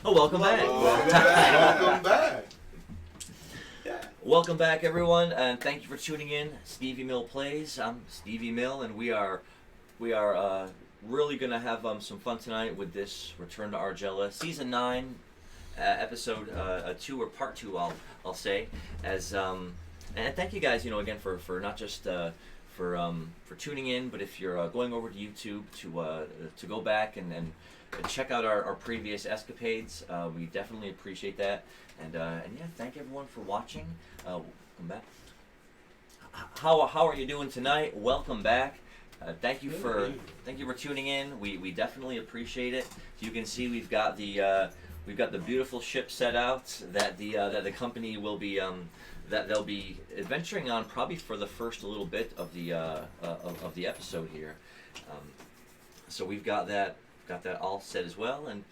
Oh, welcome back. Welcome back. Yeah. Welcome back, everyone, and thank you for tuning in. StevieMillPlays. I'm Stevie Mill, and we are really gonna have some fun tonight with this Return to Argela, Season 9, Episode 2 or Part 2. I'll say as and thank you guys, again for not just for tuning in, but if you're going over to YouTube to go back and check out our previous escapades, we definitely appreciate that. And yeah, thank everyone for watching. Welcome back. How are you doing tonight? Welcome back. Thank you for tuning in. We definitely appreciate it. You can see we've got the beautiful ship set out that the company will be that they'll be adventuring on probably for the first little bit of the episode here. So we've got that all set as well, and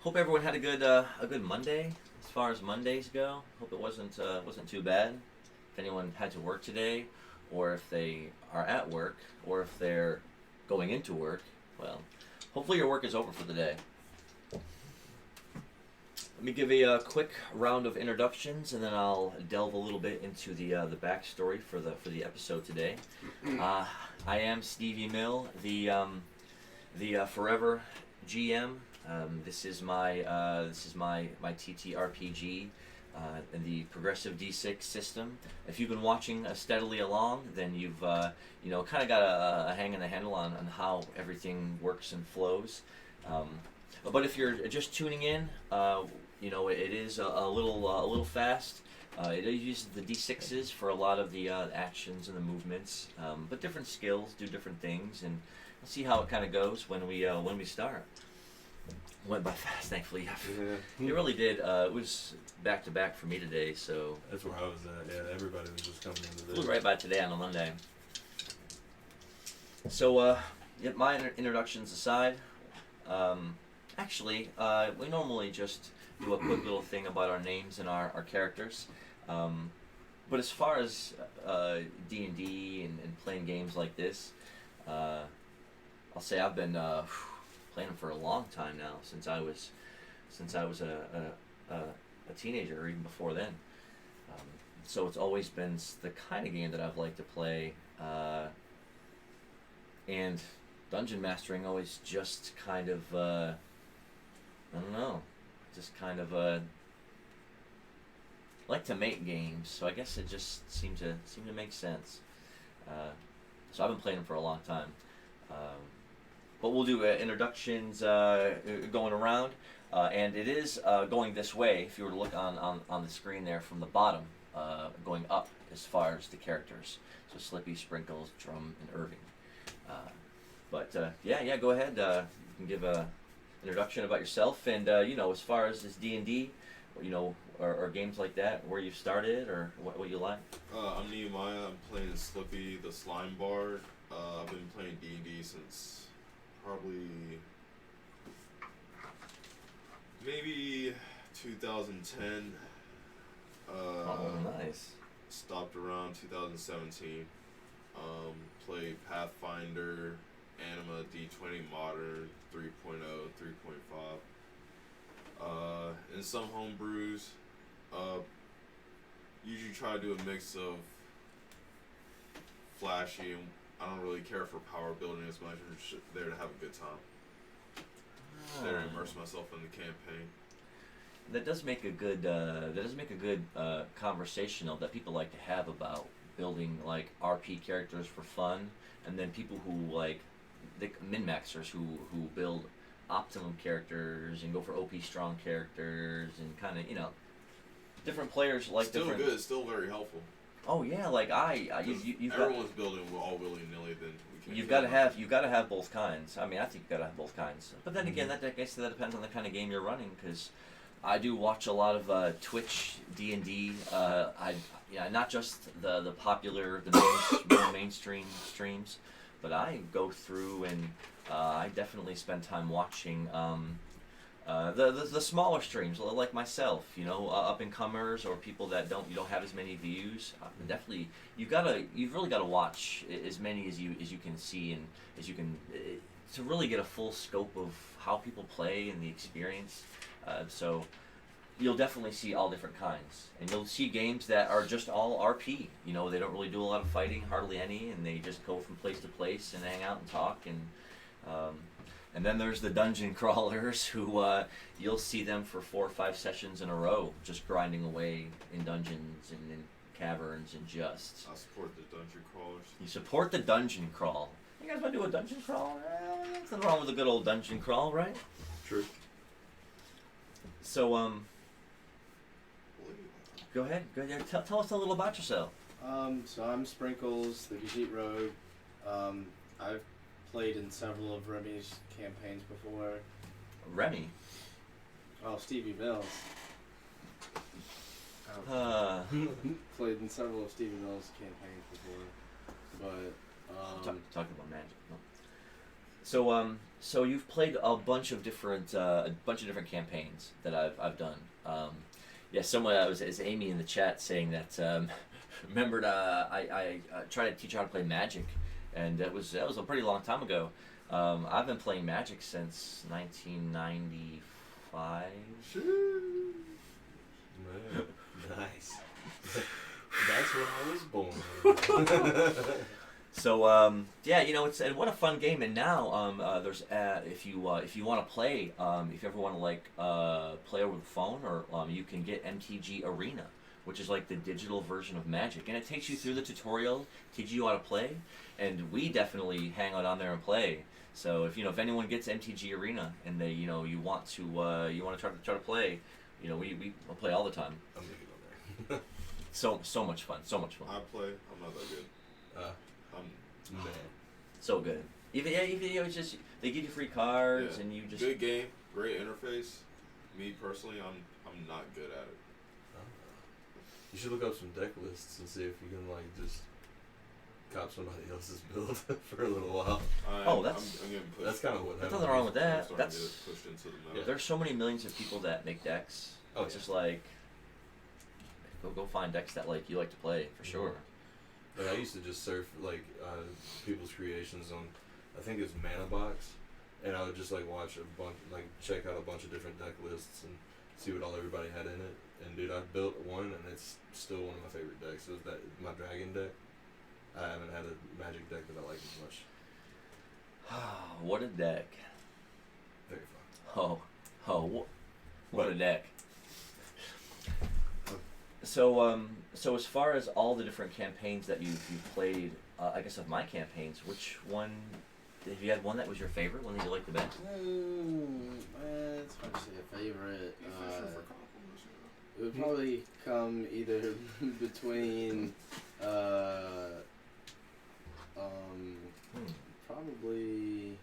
hope everyone had a good Monday. As far as Mondays go, hope it wasn't too bad. If anyone had to work today, or if they are at work, or if they're going into work, well, hopefully your work is over for the day. Let me give a quick round of introductions, and then I'll delve a little bit into the backstory for the episode today. I am Stevie Mill, the forever GM. This is my TTRPG and the progressive D6 system. If you've been watching steadily along, then you've kind of got a hang and a handle on how everything works and flows. But if you're just tuning in, it is a little fast. It uses the D6s for a lot of the actions and the movements, but different skills do different things, and we'll see how it kind of goes when we start. Went by fast, thankfully. Yeah. It really did. It was back to back for me today, so that's where I was at. Yeah, everybody was just coming into this. Flew right by today on a Monday. So, my introductions aside, actually, we normally just do a quick little thing about our names and our characters. But as far as D&D and playing games like this, I'll say I've been playing them for a long time now, since I was a teenager, or even before then. So it's always been the kind of game that I've liked to play, and dungeon mastering always just kind of I don't know, just kind of like to make games, so I guess it just seemed to make sense. So I've been playing them for a long time. But we'll do introductions going around, and it is going this way. If you were to look on the screen there from the bottom, going up as far as the characters. So Slippy, Sprinkles, Drum, and Irving. Yeah, go ahead. You can give a introduction about yourself, and as far as this D&D, or games like that, where you started or what you like. I'm Nehemiah. I'm playing Slippy, the Slime Bard. I've been playing D&D since probably maybe 2010. Nice. Stopped around 2017. Played Pathfinder, Anima, D20 Modern, 3.0, 3.5. And some homebrews. Usually try to do a mix of flashy, and I don't really care for power building as much. I'm just there to have a good time. There to immerse myself in the campaign. That does make a good conversational that people like to have about building like RP characters for fun, and then people who like the min-maxers who build optimum characters and go for OP strong characters, and kind of different players like still different. Good. It's still very helpful. Oh yeah, like you've everyone's building all willy nilly. Then we you've got to have both kinds. I mean, I think you've got to have both kinds. But then again, I guess that depends on the kind of game you're running, because I do watch a lot of Twitch D&D. Not just the popular, more mainstream streams, but I go through and I definitely spend time watching the smaller streams, like myself, up and comers or people that don't have as many views. Definitely, you've really got to watch as many as you can see, and as you can to really get a full scope of how people play and the experience. So you'll definitely see all different kinds, and you'll see games that are just all RP. You know, they don't really do a lot of fighting, hardly any, and they just go from place to place and hang out and talk. And then there's the dungeon crawlers who you'll see them for 4 or 5 sessions in a row, just grinding away in dungeons and in caverns and just. I support the dungeon crawlers. You support the dungeon crawl. You guys want to do a dungeon crawl? Nothing wrong with a good old dungeon crawl, right? True. So go ahead. Tell us a little about yourself. So I'm Sprinkles, the Gajit Rogue. I've played in several of Remy's campaigns before. Remy. Oh, Stevie Mills. Played in several of Stevie Mills' campaigns before, but Talking about magic. No. So you've played a bunch of different campaigns that I've done. Yeah, someone is Amy in the chat saying that remembered I tried to teach her how to play Magic, and that was a pretty long time ago. I've been playing Magic since 1995. Man, nice. That's when I was born. So yeah, you know, and what a fun game. And now there's if you want to play, if you ever want to play over the phone, or you can get MTG Arena, which is like the digital version of Magic, and it takes you through the tutorial, teaches you how to play, and we definitely hang out on there and play. So if anyone gets MTG Arena and they you want to try to play, we play all the time. I'm gonna get on there. So much fun, so much fun. I play. I'm not that good. Man. So good. Even it's just they give you free cards, Yeah. and you just Good game, great interface. Me personally, I'm not good at it. You should look up some deck lists and see if you can just cop somebody else's build for a little while. Oh, that's- I'm getting pushed. That's kind of what There's happened. nothing wrong with I'm that. starting to That's get pushed into the Yeah. middle. there's so many millions of people that make decks. Oh, It's yeah. just like go find decks that you like to play for sure. Like I used to just surf people's creations on, I think it's Mana Box, and I would just watch a bunch, check out a bunch of different deck lists and see what all everybody had in it. And dude, I built one, and it's still one of my favorite decks. It was my Dragon deck. I haven't had a Magic deck that I like as much. What a deck! Very fun. What a deck! So as far as all the different campaigns that you've played, I guess of my campaigns, which one? Have you had one that was your favorite, one that you liked the best? It's hard to say a favorite. It would probably come either between probably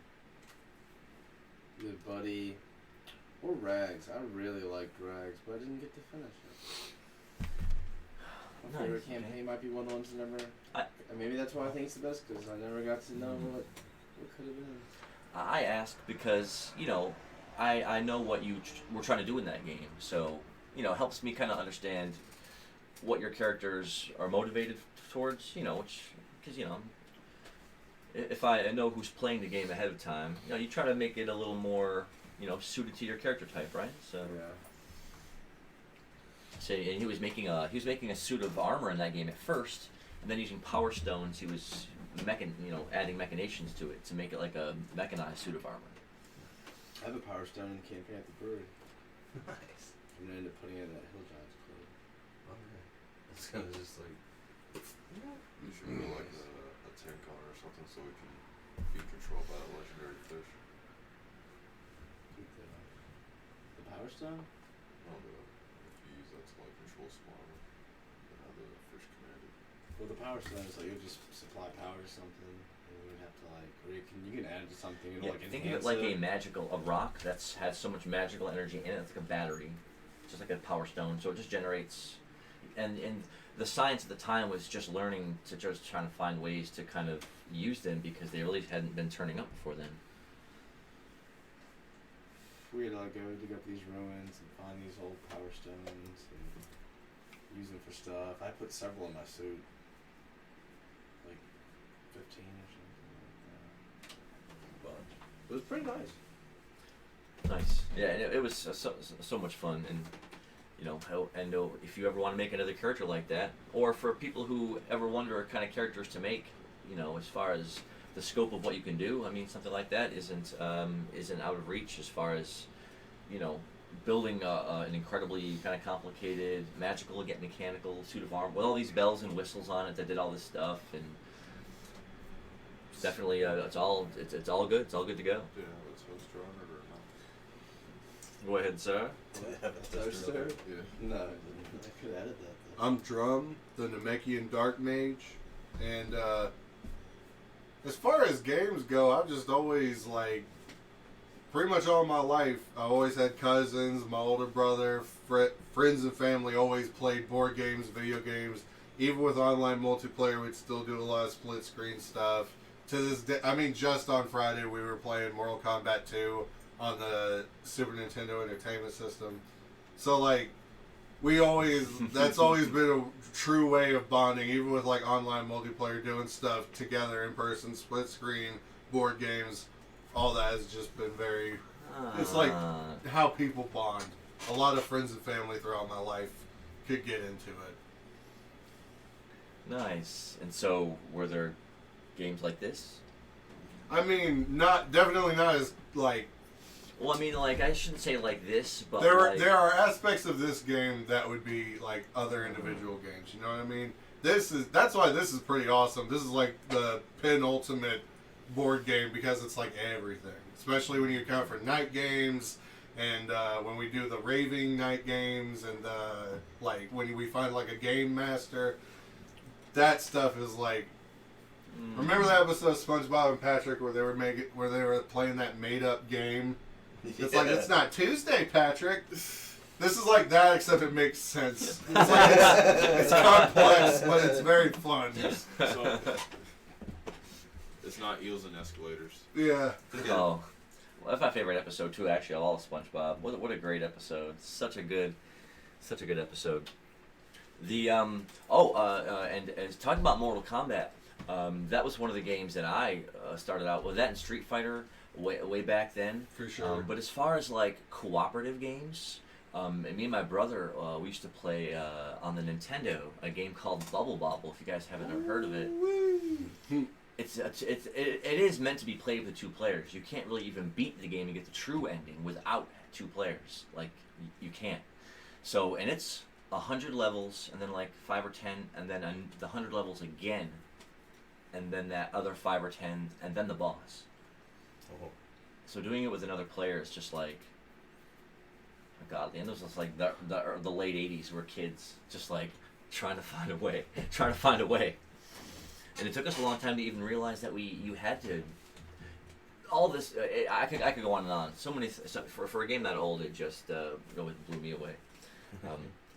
the Buddy or Rags. I really liked Rags, but I didn't get to finish it. My favorite Nice, okay. campaign might be one of the ones I never. Maybe that's why I think it's the best, because I never got to know what could have been. I ask because I know what you were trying to do in that game, so it helps me kind of understand what your characters are motivated towards. Because if I know who's playing the game ahead of time, you try to make it a little more suited to your character type, right? So. Yeah. So, and he was making a suit of armor in that game at first, and then using power stones, he was adding machinations to it to make it like a mechanized suit of armor. I have a Power Stone in the campaign at the brewery. Nice. I'm gonna end up putting it in that Hill Giants club. Okay. It's kind of just You should be like a 10 color or something so we can be controlled by a legendary fish. Keep the Power Stone? No, if you use that to control smaller, then have the fish commanded. Well, the Power Stone is it would just supply power to something, and we would have to or you can add it to something and Think of it like a rock that's has so much magical energy in it. It's like a battery, just like a power stone. So it just generates, and the science at the time was just learning to just trying to find ways to kind of use them because they really hadn't been turning up before then. We had to go dig up these ruins and find these old Power Stones and use them for stuff. I put several in my suit, like 15 or something like that. But it was pretty nice. Nice. Yeah, and it was so much fun, and if you ever want to make another character like that, or for people who ever wonder what kind of characters to make, as far as the scope of what you can do, I mean, something like that isn't out of reach as far as, building an incredibly kind of complicated, magical yet mechanical suit of armor with all these bells and whistles on it that did all this stuff, and it's definitely it's all good. It's all good to go. Yeah, let's host drawn it or not. Go ahead, sir. Toaster? Yeah. No, I could edit that. Though. I'm Drum, the Namekian Dark Mage, and as far as games go, I've just always, pretty much all my life, I always had cousins, my older brother, friends and family always played board games, video games. Even with online multiplayer, we'd still do a lot of split screen stuff. To this day, I mean, just on Friday, we were playing Mortal Kombat 2 on the Super Nintendo Entertainment System. So, that's always been a true way of bonding, even with, online multiplayer, doing stuff together in person, split screen, board games, all that has just been very, it's how people bond. A lot of friends and family throughout my life could get into it. Nice. And so, were there games like this? I mean, definitely not as, Well, I mean, I shouldn't say like this, but there are aspects of this game that would be other individual games. You know what I mean? That's why this is pretty awesome. This is the penultimate board game because it's everything. Especially when you account for night games and when we do the raving night games and when we find a game master. That stuff is Remember that episode of SpongeBob and Patrick where they were playing that made up game? It's it's not Tuesday, Patrick. This is like that, except it makes sense. It's complex, but it's very fun. So, it's not eels and escalators. Yeah. Oh, well, that's my favorite episode too. Actually, of all of SpongeBob. What a great episode! Such a good episode. The and talking about Mortal Kombat, that was one of the games that I started out with. That and Street Fighter way back then. For sure. But as far as cooperative games, and me and my brother, we used to play on the Nintendo a game called Bubble Bobble. If you guys haven't ever heard of it, it is meant to be played with 2 players. You can't really even beat the game and get the true ending without 2 players. You can't. So, and it's 100 levels, and then 5 or 10, and then the 100 levels again, and then that other 5 or 10, and then the boss. Oh. So doing it with another player is just my God, and this was the late 80s, where kids just trying to find a way. And it took us a long time to even realize that you had to. All this, I could go on and on. So many for a game that old, it just blew me away.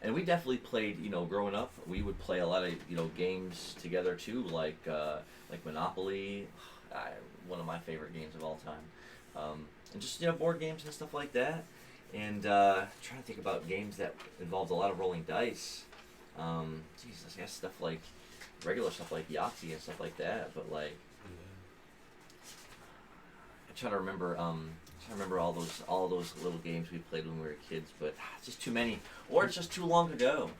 And we definitely played. Growing up, we would play a lot of games together too, like Monopoly, one of my favorite games of all time, and just board games and stuff like that. And trying to think about games that involved a lot of rolling dice. I guess stuff regular stuff like Yahtzee and stuff like that, but I'm trying to remember all those little games we played when we were kids, but it's just too many, or it's just too long ago.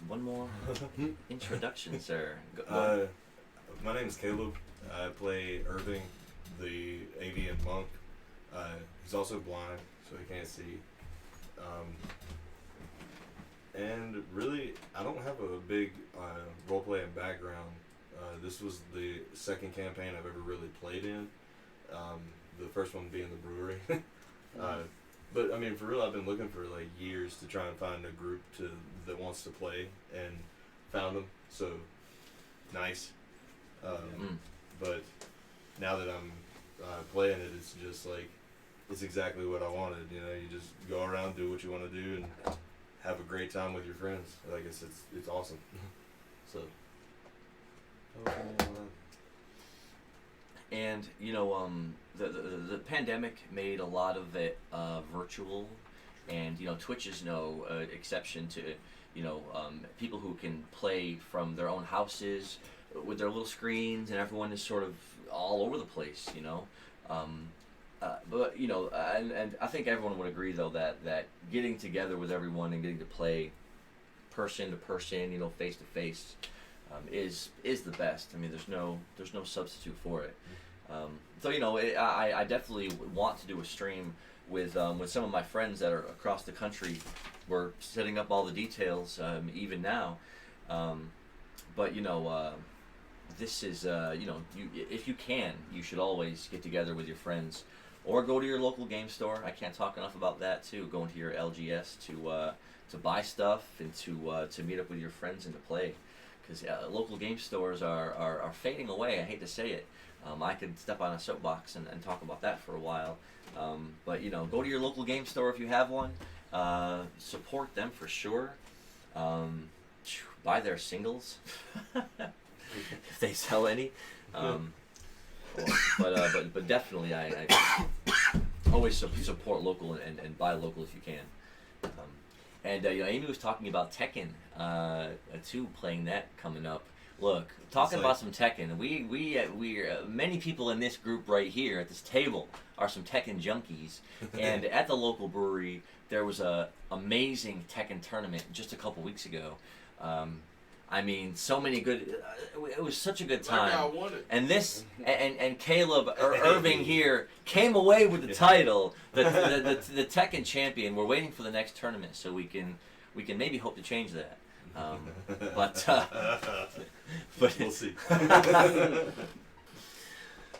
One more introduction, sir. My name is Caleb. I play Irving, the avian monk. He's also blind, so he can't see. And really, I don't have a big role-playing background. This was the second campaign I've ever really played in. The first one being the brewery. But I mean, for real, I've been looking for years to try and find a group that wants to play, and found them. So nice. But now that I'm playing it, it's just it's exactly what I wanted. You just go around, do what you want to do, and have a great time with your friends. It's awesome. So. And the pandemic made a lot of it virtual, and Twitch is no exception to people who can play from their own houses with their little screens, and everyone is sort of all over the place, you know. But you know, and I think everyone would agree though that getting together with everyone and getting to play person to person, you know, face to face, is the best. I mean, there's no substitute for it. So you know, I definitely want to do a stream with some of my friends that are across the country. We're setting up all the details even now, but you know, this is you know, if you can, you should always get together with your friends, or go to your local game store. I can't talk enough about that too. Going to your LGS to buy stuff and to meet up with your friends and to play, because local game stores are fading away. I hate to say it. I could step on a soapbox and talk about that for a while. But you know, go to your local game store if you have one. Support them for sure. Buy their singles if they sell any. But definitely, I always support local and buy local if you can. And you know, Amy was talking about Tekken 2, playing that coming up. Look, talking about some Tekken, we many people in this group right here at this table are some Tekken junkies. And at the local brewery, there was a amazing Tekken tournament just a couple weeks ago. I mean, so many good. It was such a good time. I won it. And this and Caleb Irving here came away with the title, the Tekken champion. We're waiting for the next tournament so we can maybe hope to change that. But We'll see.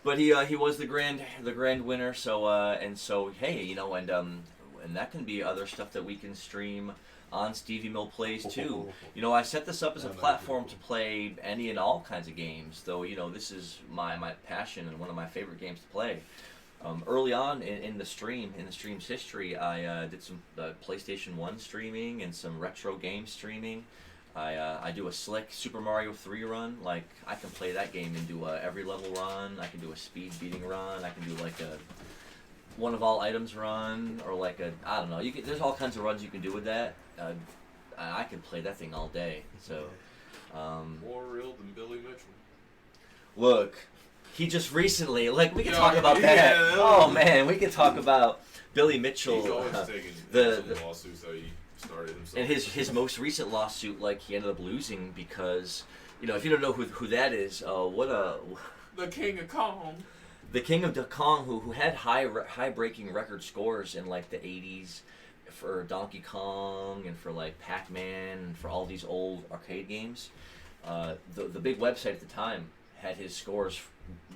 But he was the grand winner. So hey, you know, and that can be other stuff that we can stream on StevieMillPlays too. You know, I set this up as a platform to play any and all kinds of games, though, you know, this is my passion and one of my favorite games to play. Early on in the stream's history, I did some PlayStation 1 streaming and some retro game streaming. I do a slick Super Mario 3 run. Like, I can play that game and do a every level run. I can do a speed beating run. I can do like a one of all items run, or like I don't know. There's all kinds of runs you can do with that. I can play that thing all day. So More real than Billy Mitchell. look, he just recently, like, we can Yeah, talk about yeah, that. yeah. Oh man, we can talk about Billy Mitchell. He's always taking the- some lawsuits that he started himself. And his most recent lawsuit, like, he ended up losing because, you know, if you don't know who that is, the King of Kong. the King of Kong, who had high breaking record scores in like the 80s for Donkey Kong and for like Pac-Man and for all these old arcade games. The big website at the time had his scores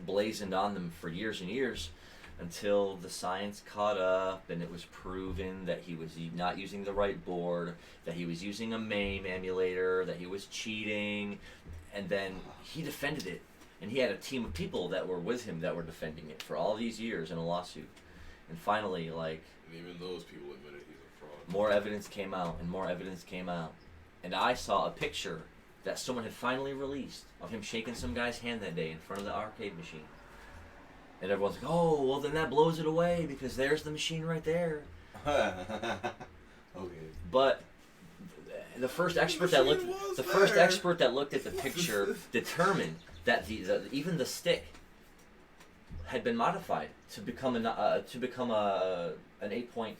blazoned on them for years and years, until the science caught up and it was proven that he was not using the right board, that he was using a MAME emulator, that he was cheating, and then he defended it. And he had a team of people that were with him that were defending it for all these years in a lawsuit. And finally, like, And even those people admitted he's a fraud. more evidence came out and more evidence came out. And I saw a picture that someone had finally released of him shaking some guy's hand that day in front of the arcade machine. And everyone's like, oh, well then that blows it away because there's the machine right there. Okay. But the first expert that looked at the picture determined that even the stick had been modified to become an 8-point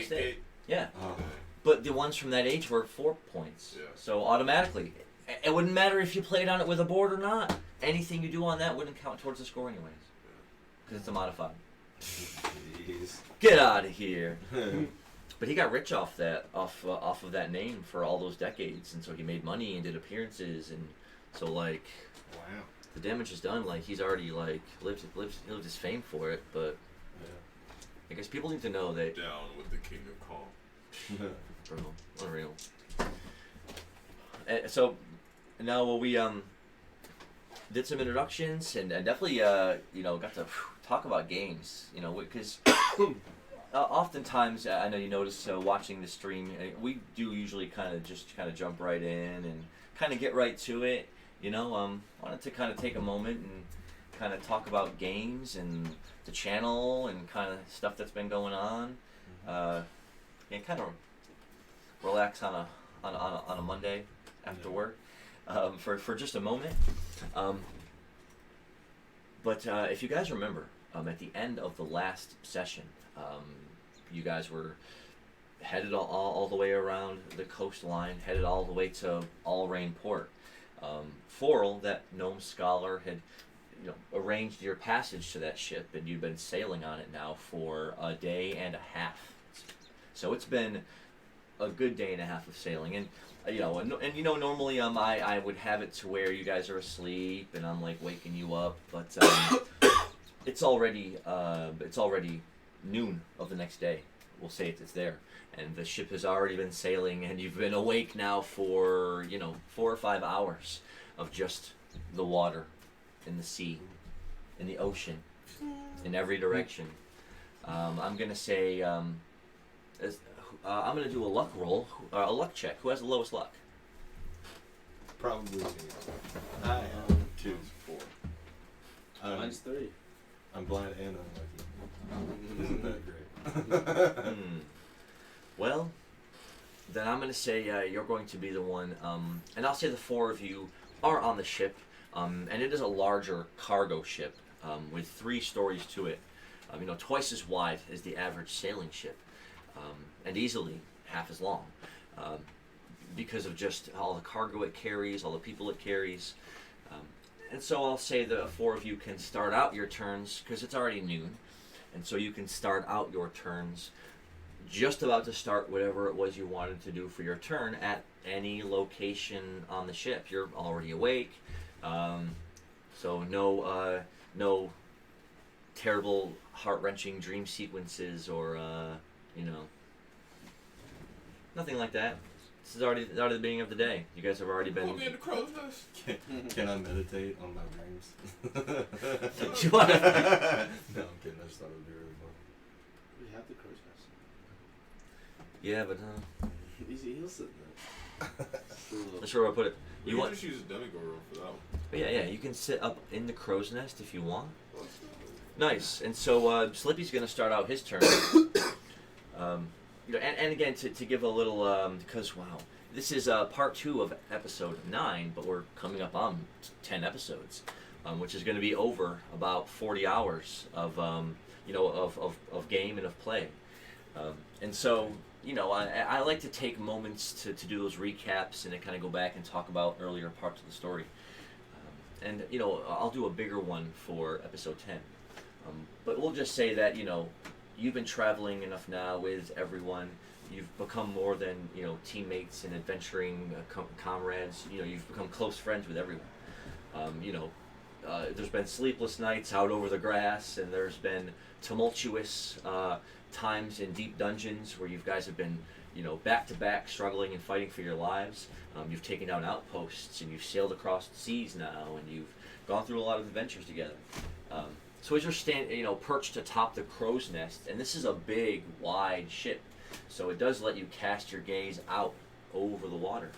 stick. Yeah. Oh. But the ones from that age were 4 points. Yeah. So automatically, it wouldn't matter if you played on it with a board or not. Anything you do on that wouldn't count towards the score anyways, because it's a modified. Jeez. Get out of here. But he got rich off of that name for all those decades, and so he made money and did appearances, and so like, Wow. the damage is done. Like, he's already like lived his fame for it. But I guess people need to know that. Down with the King of Kong. Bro, unreal. So now we did some introductions and definitely you know, got to talk about games, you know, because oftentimes I know you notice watching the stream, we do usually kind of jump right in and kind of get right to it, you know. Wanted to kind of take a moment and kind of talk about games and the channel and kind of stuff that's been going on, and kind of relax on a Monday after work, for just a moment. But if you guys remember, at the end of the last session, you guys were headed all the way around the coastline, headed all the way to All Rain Port. Forel, that gnome scholar, had arranged your passage to that ship, and you've been sailing on it now for a day and a half. So it's been a good day and a half of sailing, and normally I would have it to where you guys are asleep and I'm like waking you up, but it's already noon of the next day. We'll say it's there, and the ship has already been sailing, and you've been awake now for 4 or 5 hours of just the water, in the sea, in the ocean, in every direction. I'm gonna say I'm gonna do a luck roll, a luck check. Who has the lowest luck? Probably me. I am 2, 4. Mine's 3. I'm blind and unlucky. Isn't that great? Well, then I'm going to say you're going to be the one, and I'll say the 4 of you are on the ship, and it is a larger cargo ship with 3 stories to it, twice as wide as the average sailing ship, and easily half as long, because of just all the cargo it carries, all the people it carries. And so I'll say the 4 of you can start out your turns, because it's already noon, and so you can start out your turns just about to start whatever it was you wanted to do for your turn at any location on the ship. You're already awake, so no terrible heart-wrenching dream sequences or nothing like that. This is already the beginning of the day. You guys have already been. Put me in the crow's nest. Can I meditate on my dreams? Do you wanna- No, I'm kidding. I just thought it would be really fun. We have the crow's nest. Yeah, but He'll sit there. that's where I put it. We You can want? just use a demigod roll for that one. But yeah. You can sit up in the crow's nest if you want. Nice. And so Slippy's going to start out his turn. And again, to give a little, because wow, this is part 2 of episode 9, but we're coming up on 10 episodes, which is going to be over about 40 hours of of game and of play. And so I like to take moments to do those recaps and to kind of go back and talk about earlier parts of the story. And I'll do a bigger one for episode 10. But we'll just say that you've been traveling enough now with everyone. You've become more than teammates and adventuring comrades. You've become close friends with everyone. There's been sleepless nights out over the grass, and there's been tumultuous times in deep dungeons where you guys have been back to back struggling and fighting for your lives. You've taken down outposts, and you've sailed across the seas now, and you've gone through a lot of adventures together. So as you're perched atop the crow's nest, and this is a big, wide ship, so it does let you cast your gaze out over the water.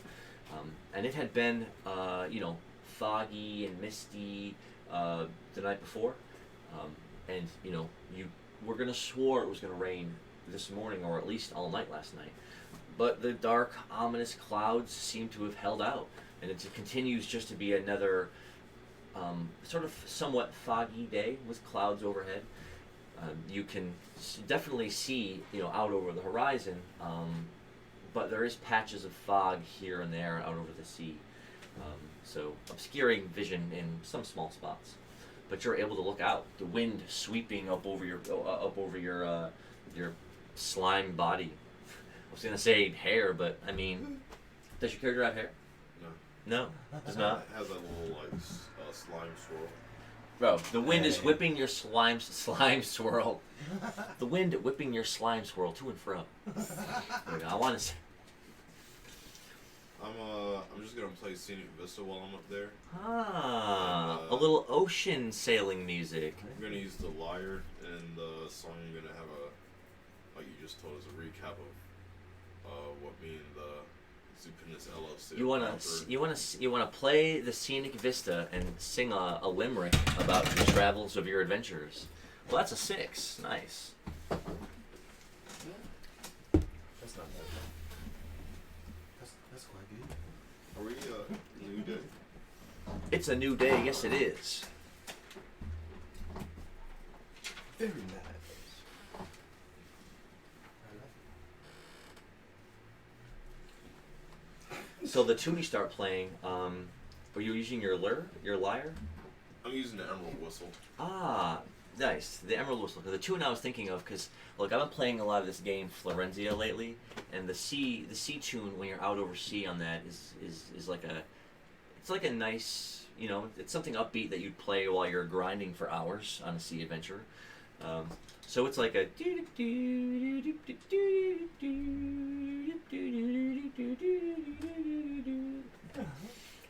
And it had been, foggy and misty the night before, and you were gonna swore it was gonna rain this morning, or at least all night last night. But the dark, ominous clouds seem to have held out, and it continues just to be another sort of somewhat foggy day with clouds overhead. You can definitely see out over the horizon, but there is patches of fog here and there out over the sea, so obscuring vision in some small spots. But you're able to look out. The wind sweeping up over your slime body. I was gonna say hair, but I mean, does your character have hair? No, does not. It has that little slime swirl. Bro, the wind is whipping your slime swirl. The wind whipping your slime swirl to and fro. I want to say. I'm just gonna play Scenic Vista while I'm up there. A little ocean sailing music. I'm gonna use the lyre, and the song I'm gonna have like you just told us, a recap of what me and the Zupinis LLC. You wanna play the Scenic Vista and sing a limerick about the travels of your adventures. Well, that's a 6. Nice. That's not bad. That's quite good. Are we new day? It's a new day. Yes, it is. So the tune you start playing, are you using your lyre? I'm using the Emerald Whistle. Ah, nice. The Emerald Whistle. The tune I was thinking of, because look, I've been playing a lot of this game Florenzia lately, and the C tune when you're out over sea on that is like a nice, you know, it's something upbeat that you'd play while you're grinding for hours on a sea adventure. So it's like a.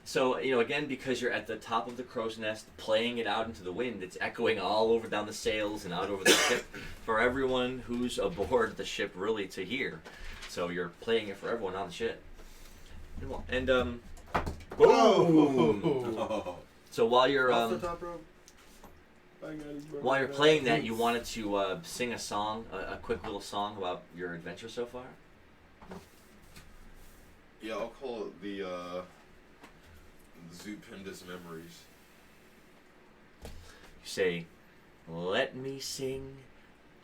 So, you know, again, because you're at the top of the crow's nest, playing it out into the wind, it's echoing all over down the sails and out over the ship for everyone who's aboard the ship really to hear. So you're playing it for everyone on the ship. And, boom! Oh. So while you're, Off the top rope. while you're playing that, you wanted to sing a song, a quick little song about your adventure so far? Yeah, I'll call it the Zupindus Memories. You say, let me sing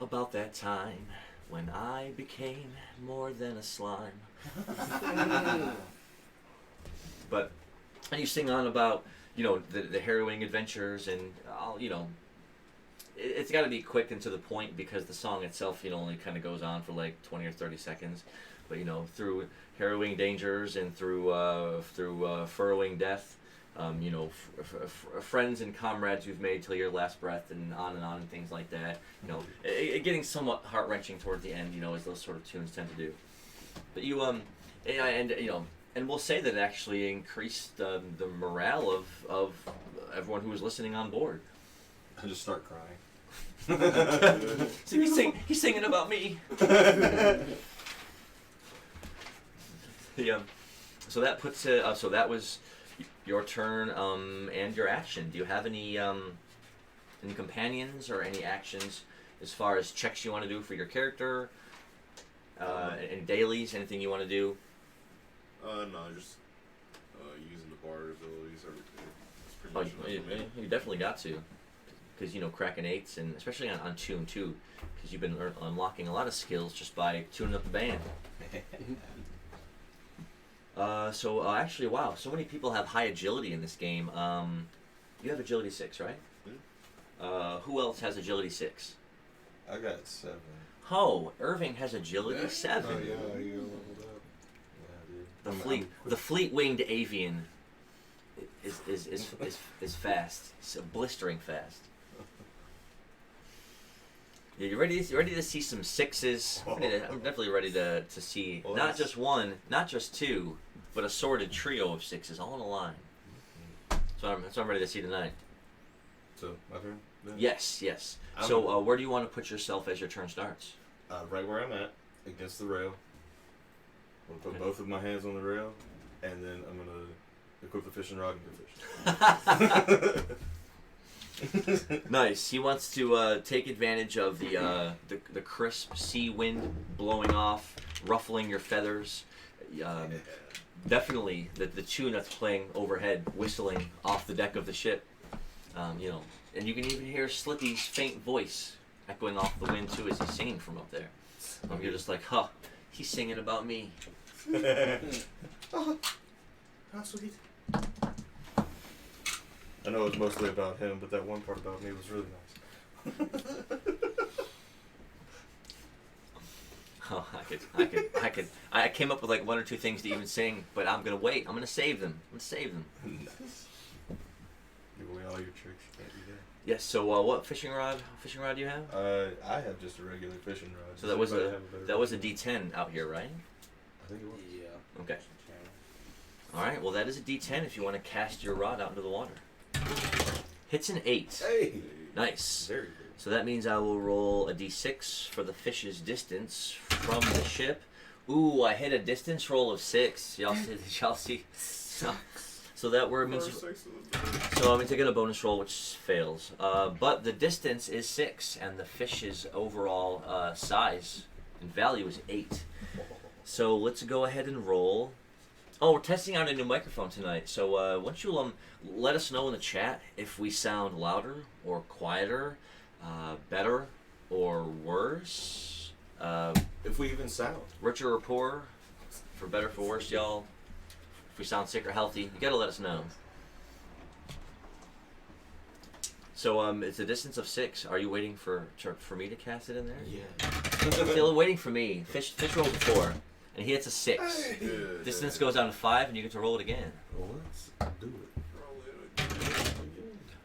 about that time when I became more than a slime. But, and you sing on about, you know, the harrowing adventures and all, you know, it's got to be quick and to the point because the song itself, you know, only kind of goes on for like 20 or 30 seconds. But, you know, through harrowing dangers and through furrowing death, you know, friends and comrades you've made till your last breath and on and things like that. You know, getting somewhat heart-wrenching towards the end, you know, as those sort of tunes tend to do. But you, and you know, and we'll say that it actually increased the morale of everyone who was listening on board. I just start crying. So he's singing about me. So that puts it. So that was your turn and your action. Do you have any companions or any actions as far as checks you want to do for your character? Any dailies? Anything you want to do? No, just using the bard abilities. That's pretty much enough for me. You definitely got to, because you know cracking 8s and especially on tune too, because you've been unlocking a lot of skills just by tuning up the band. So actually, wow, so many people have high agility in this game. You have agility 6, right? Mm-hmm. Who else has agility 6? I got 7. Oh, Irving has agility 7. Oh yeah, you leveled up. Yeah, dude. The fleet-winged avian is fast. It's blistering fast. Yeah, you ready to see some 6s? I'm definitely ready to see Well, not just one, not just 2, but a sorted trio of 6s all in a line. That's what I'm ready to see tonight. So, my turn? Then? Yes. I'm- So where do you want to put yourself as your turn starts? Right where I'm at, against the rail. I'm going to put both of my hands on the rail, and then I'm going to equip the fishing rod and go fish. Nice. He wants to take advantage of the crisp sea wind blowing off, ruffling your feathers. Definitely the tune that's playing overhead, whistling off the deck of the ship. You know, and you can even hear Slippy's faint voice echoing off the wind too as he's singing from up there. You're just like, huh, he's singing about me. Oh, how sweet. I know it's mostly about him, but that one part about me was really nice. Oh, I came up with like 1 or 2 things to even sing, but I'm gonna wait. I'm gonna save them. Nice. Give away all your tricks. You can't do that. Yes. So what fishing rod do you have? I have just a regular fishing rod. So Does that was anybody have a better that was a fishing D10 out here, right? rod? I think it was. Yeah. Okay. All right. Well, that is a D10 if you want to cast your rod out into the water. Hits an 8. Hey! Nice. Very good. So that means I will roll a D6 for the fish's distance from the ship. Ooh, I hit a distance roll of 6. Y'all see? So that word means. So I mean to get a bonus roll, which fails. But the distance is 6, and the fish's overall size and value is 8. So let's go ahead and roll. Oh, we're testing out a new microphone tonight. So why don't you let us know in the chat if we sound louder or quieter, better or worse. If we even sound. Richer or poorer, for better for worse, y'all. If we sound sick or healthy, you gotta let us know. So it's a distance of 6. Are you waiting for me to cast it in there? Yeah. Still waiting for me. Fish rolls a 4, and he hits a 6. Distance goes down to 5, and you get to roll it again. Well, let's do it.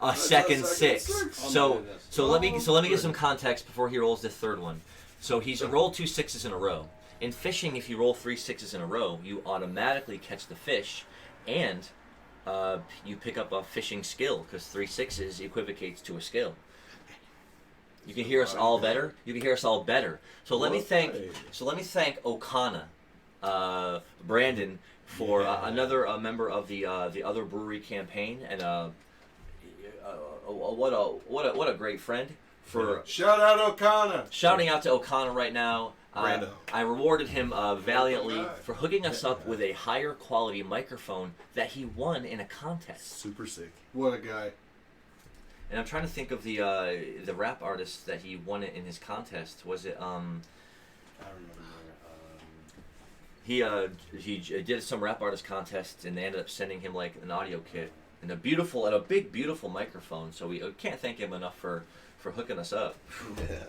A second 6. So let me give some goodness. context before he rolls the third one. So he's rolled 2 6s in a row. In fishing, if you roll 3 6s in a row, you automatically catch the fish, and you pick up a fishing skill because 3 6s equivocates to a skill. You can hear us all better. You can hear us all better. So let me thank Okana, Brandon, for another member of the other brewery campaign, and what a great friend for Shout out O'Connor. shouting out to Okana right now. Brando. I rewarded him valiantly for hooking us up with a higher quality microphone that he won in a contest. Super sick. What a guy. And I'm trying to think of the rap artist that he won it in his contest. Was it I remember. he did some rap artist contest, and they ended up sending him like an audio kit and a big beautiful microphone. So we can't thank him enough for hooking us up. Yeah.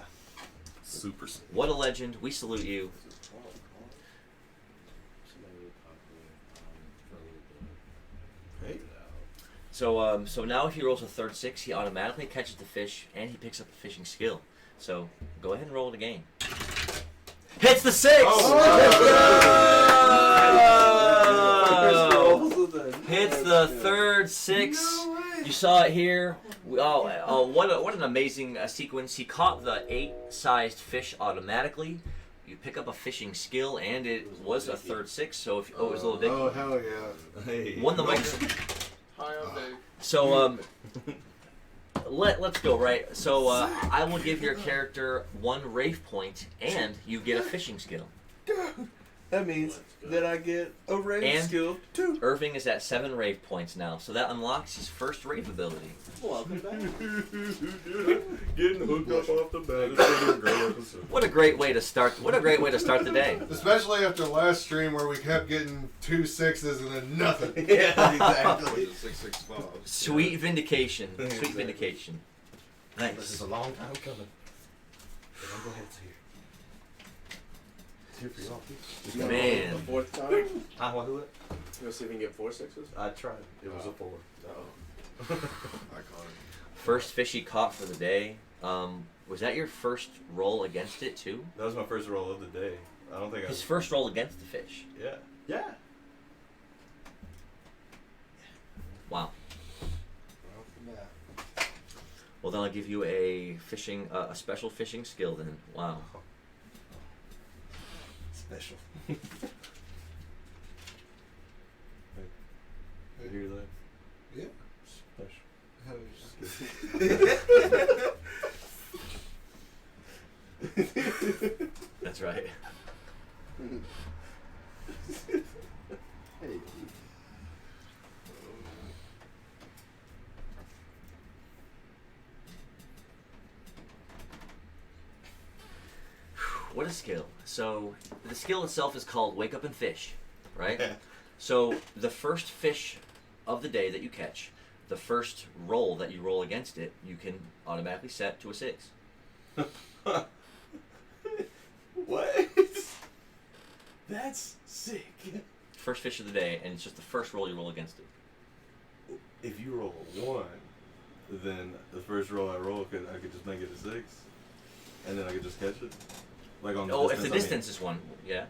Super sick. What a legend. We salute you. Hey. So now if he rolls a third 6, he automatically catches the fish, and he picks up a fishing skill. So go ahead and roll it again. Hits the 6! Hits the third 6. You saw it here. What an amazing sequence. He caught the 8-sized fish automatically. You pick up a fishing skill, and it was a third 6, so it was a little dicky. Oh, hell yeah. Hey. Won the mic. Hi, I'm Dave. So let's go, right? So I will give your character 1 rave point, and you get a fishing skill. That means that I get a rave And- skill too. Irving is at 7 rave points now, so that unlocks his first rave ability. Welcome back. Getting hooked up off the bat. It's been a great episode. What a great way to start! What a great way to start the day. Especially after last stream where we kept getting 2 6s and then nothing. Yeah, exactly. 665. Sweet vindication. Sweet Exactly. vindication. This is Nice. a long time coming. But I'm glad it's here. It's here for y'all. Man. The fourth time. What? We'll see if we can get 4 6s. I tried. It was a 4. Iconic. First fish he caught for the day. Was that your first roll against it too? That was my first roll of the day. I don't think His first roll against the fish. Yeah. Yeah. Wow. Welcome back. Well, then I'll give you a special fishing skill then. Wow. Special. You hear that? Yeah. Special. That's right. Hey. What a skill. So the skill itself is called Wake Up and Fish, right? So the first fish of the day that you catch, the first roll that you roll against it, you can automatically set to a 6. What? That's sick. First fish of the day, and it's just the first roll you roll against it. If you roll a 1, then the first roll I roll, I could just make it a 6, and then I could just catch it. Like on the Oh, distance, if the I mean. distance is 1, yeah.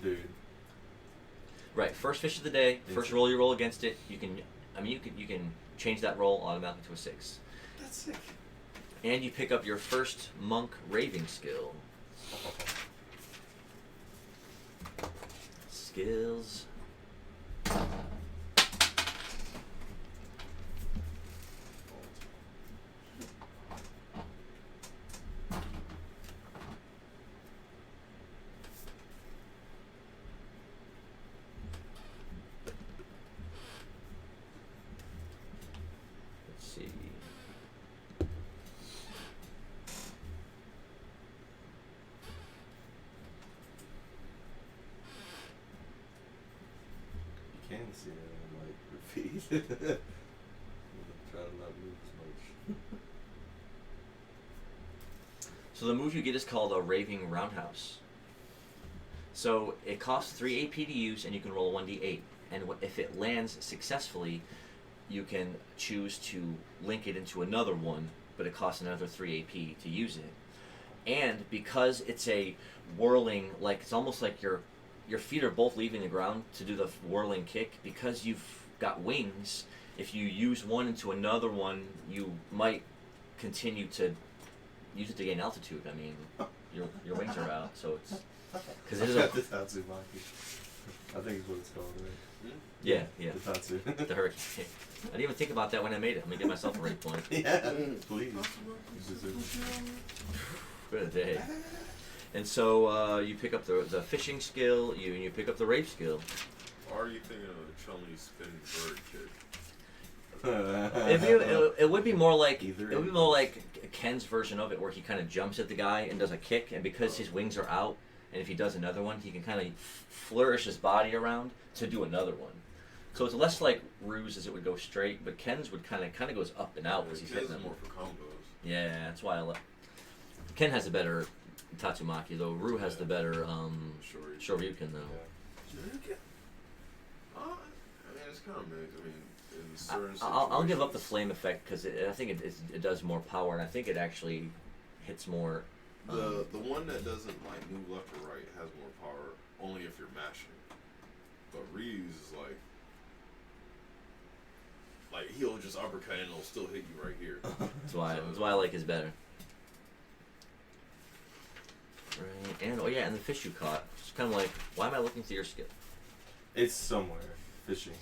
Dude. Right, first fish of the day, first roll you roll against it, you can change that roll automatically to a 6. That's sick. And you pick up your first monk raving skill. Skills. Let's see. balance, like repeat. Try to not move as much. So the move you get is called a Raving Roundhouse. So it costs 3 AP to use, and you can roll 1d8. And if it lands successfully, you can choose to link it into another one, but it costs another 3 AP to use it. And because it's a whirling, like it's almost like your feet are both leaving the ground to do the whirling kick, because you've got wings, if you use one into another one, you might continue to use it to gain altitude. I mean, your wings are out, so it's... Because it is a... The Tatsumaki. I think is what it's called, right? Yeah. The Tatsu. The hurricane kick. I didn't even think about that when I made it. Let me give myself a rate point. Yeah, please. You deserve Good day. And so you pick up the fishing skill, you pick up the rape skill. Or are you thinking of Chumley's spinning bird kick? It would be more like Either it would be more like Ken's version of it, where he kind of jumps at the guy and does a kick, and because his wings are out, and if he does another one, he can kind of flourish his body around to do another one. So it's less like Rue's as it would go straight, but Ken's would kind of goes up and out as he's hitting them. more for combos. Yeah, that's why I love. Ken has the better Tatsumaki, though Rue has the better Shoryuken, though. Yeah. I mean, it's kind of mixed. I mean, in certain I'll give up the situations- flame effect because I think it does more power, and I think it actually hits more. The one that doesn't like move left or right has more power only if you're mashing. But Reeves is like he'll just uppercut and it'll still hit you right here. That's why I like his better. Right, and and the fish you caught. It's kind of like, why am I looking through your skill? It's somewhere. Fishing.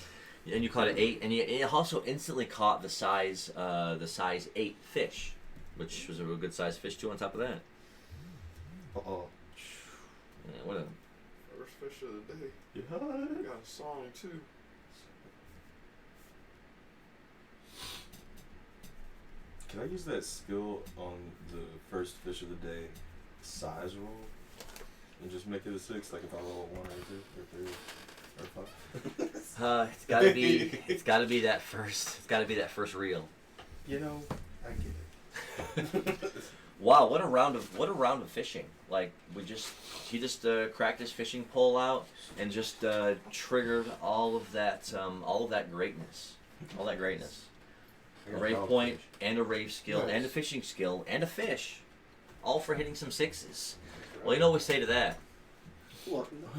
And you caught an 8, and you also instantly caught the size 8 fish, which was a real good size fish too. On top of that, Uh-oh. yeah, what a First fish of the day. Yeah. We got a song too. Can I use that skill on the first fish of the day size roll? And just make it a 6, like if I roll a 1 or a 2 or 3 or 5? it's gotta be that first reel. You know, I get it. Wow, what a round of fishing! Like he just cracked his fishing pole out and just triggered all of that greatness, A rave point and a rave skill and a fishing skill and a fish, all for hitting some 6s. Well, you know what we say to that.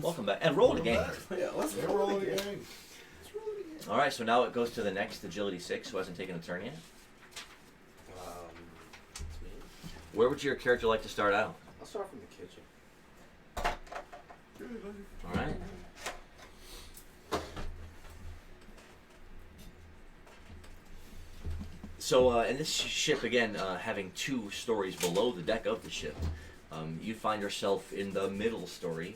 Welcome back and roll it again. Yeah, let's Yeah, roll roll it it again. again. All right, so now it goes to the next agility 6, who hasn't taken a turn yet. It's me. Where would your character like to start out? I'll start from the kitchen. All right. So in this ship, again, having 2 stories below the deck of the ship, you find yourself in the middle story,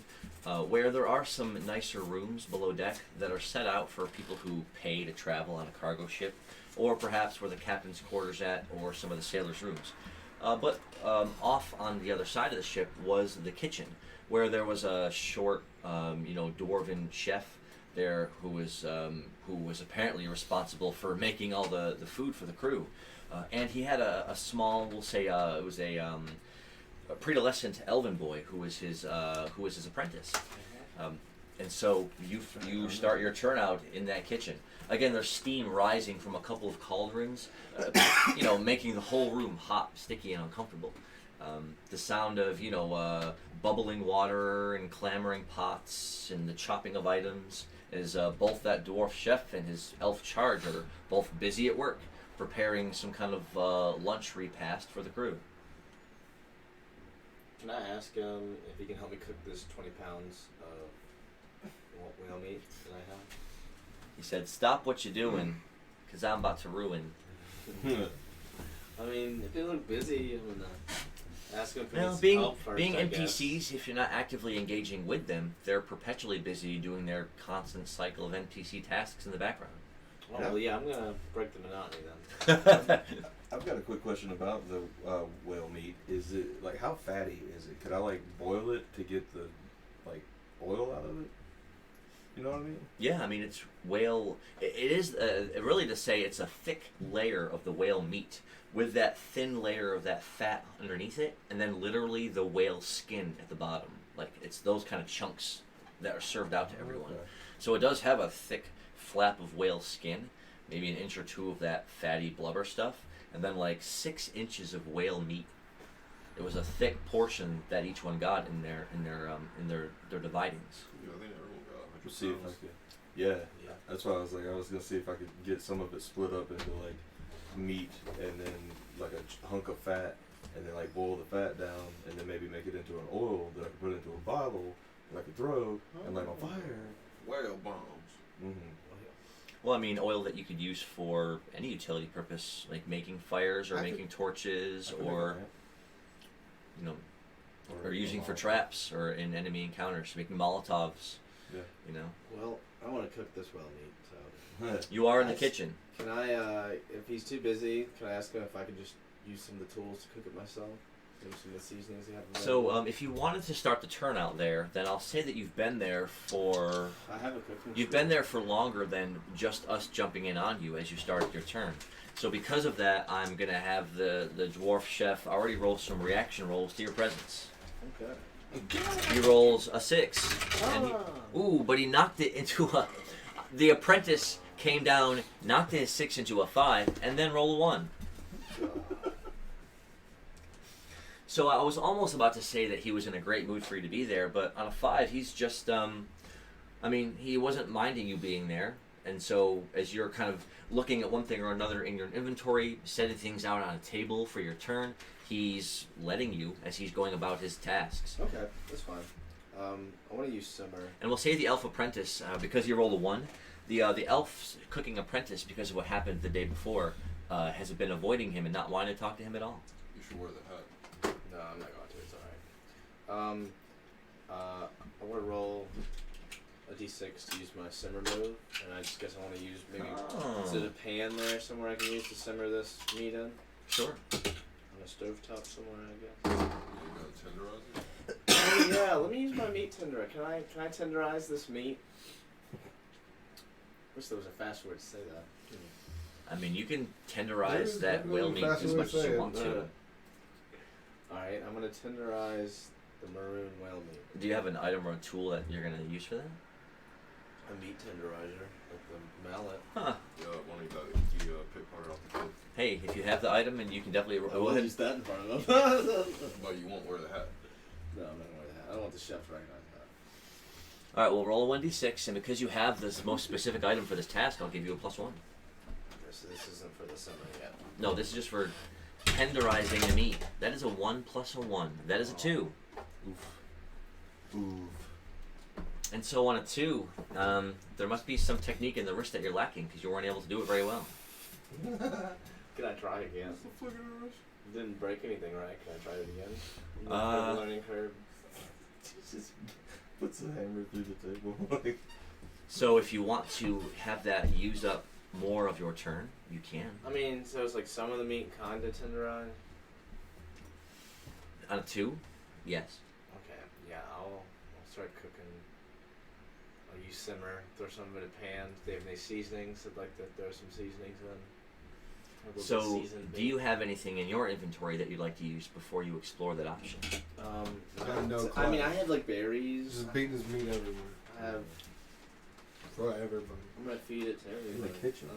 where there are some nicer rooms below deck that are set out for people who pay to travel on a cargo ship, or perhaps where the captain's quarters at, or some of the sailors' rooms. But off on the other side of the ship was the kitchen, where there was a short, dwarven chef there who was apparently responsible for making all the food for the crew, and he had a small, we'll say, it was a predolescent elven boy who was his apprentice, and so you start your turn out in that kitchen. Again, there's steam rising from a couple of cauldrons, making the whole room hot, sticky, and uncomfortable. The sound of bubbling water and clamoring pots and the chopping of items is both that dwarf chef and his elf charge are both busy at work, preparing some kind of lunch repast for the crew. Can I ask him if he can help me cook this 20 pounds of whale meat that I have? He said, "Stop what you're doing, 'cause I'm about to ruin." I mean, if they look busy, I'm gonna ask him if he Well, needs being help first, being I guess. NPCs, if you're not actively engaging with them, they're perpetually busy doing their constant cycle of NPC tasks in the background. Oh, well, yeah, I'm gonna break the monotony then. I've got a quick question about the whale meat. Is it like how fatty is it? Could I like boil it to get the like oil out of it? You know what I mean? Yeah, I mean it's whale. It is really to say it's a thick layer of the whale meat with that thin layer of that fat underneath it, and then literally the whale skin at the bottom. Like it's those kind of chunks that are served out to everyone. Okay. So it does have a thick flap of whale skin, maybe an inch or two of that fatty blubber stuff, and then like 6 inches of whale meat. It was a thick portion that each one got in their dividings. Yeah, I think everyone got 100 We'll see if I pounds. could. Yeah, Yeah. that's why I was gonna see if I could get some of it split up into like meat and then like a hunk of fat, and then like boil the fat down, and then maybe make it into an oil that I could put into a bottle that I could throw and light on fire. Whale bombs. Mm-hmm. Well, I mean, oil that you could use for any utility purpose, like making fires or I could- making torches, or you know, or using for trap. traps or in enemy encounters, making Molotovs. Yeah. You know, Well, I want to cook this whale meat, so you are in the That's- kitchen. can I? If he's too busy, can I ask him if I could just use some of the tools to cook it myself? Maybe some of the seasonings you have. So, available? if you wanted to start the turn out there, then I'll say that you've been there for I have a cooking. you've tool. been there for longer than just us jumping in on you as you started your turn. So because of that, I'm gonna have the dwarf chef already roll some reaction rolls to your presence. Okay. He rolls a 6, and but he knocked it into a. The apprentice came down, knocked his 6 into a 5, and then rolled a 1. So I was almost about to say that he was in a great mood for you to be there, but on a 5, he's just, I mean, he wasn't minding you being there. And so as you're kind of looking at one thing or another in your inventory, setting things out on a table for your turn, he's letting you as he's going about his tasks. Okay, that's fine. I want to use simmer. And we'll say the elf apprentice, because he rolled a 1, the elf's cooking apprentice, because of what happened the day before, has been avoiding him and not wanting to talk to him at all. You should wear the hat. No, I'm not going to. It's alright. I want to roll a d6 to use my simmer move, and I just guess I want to use maybe is it a pan there somewhere I can use to simmer this meat in? Sure. On a stovetop somewhere, I guess. You got tenderizer? Oh, yeah, let me use my meat tenderer. Can I tenderize this meat? Wish there was a fast word to say that. I mean, you can tenderize There's that whale meat faster as way much to as say you it. want to. Alright, I'm gonna tenderize the maroon whale meat. Do you have an item or a tool that you're going to use for that? A meat tenderizer with the mallet. Huh. Yeah, one of the pick part off the cliff. Hey, if you have the item, and you can definitely I go will ahead. use that in front of him. But you won't wear the hat. No, I'm not gonna wear that. I don't want the chef to recognize that. All right, we'll roll a 1d6, and because you have this most specific item for this task, I'll give you a +1. Okay, so this isn't for the simmer yet. No, this is just for tenderizing the meat. That is a 1 plus a 1. That is a 2. Ooh. And so on a 2, there must be some technique in the wrist that you're lacking because you weren't able to do it very well. Can I try again? What's the fucking rush? Didn't break anything, right? Can I try it again? Learning curve. Jesus. Puts the hammer through the table. Like, So if you want to have that use up more of your turn, you can. I mean, so it's like some of the meat kinda tenderized. On a 2, yes. Okay, yeah, I'll start cooking. I'll use simmer, throw some of it in a pan. If they have any seasonings, I'd like to throw some seasonings in. A little bit So seasoned do meat. you have anything in your inventory that you'd like to use before you explore that option? got no I mean, I class. have like berries. Just beating his meat everywhere. I have. For everybody. I'm gonna feed it to everyone. In the kitchen.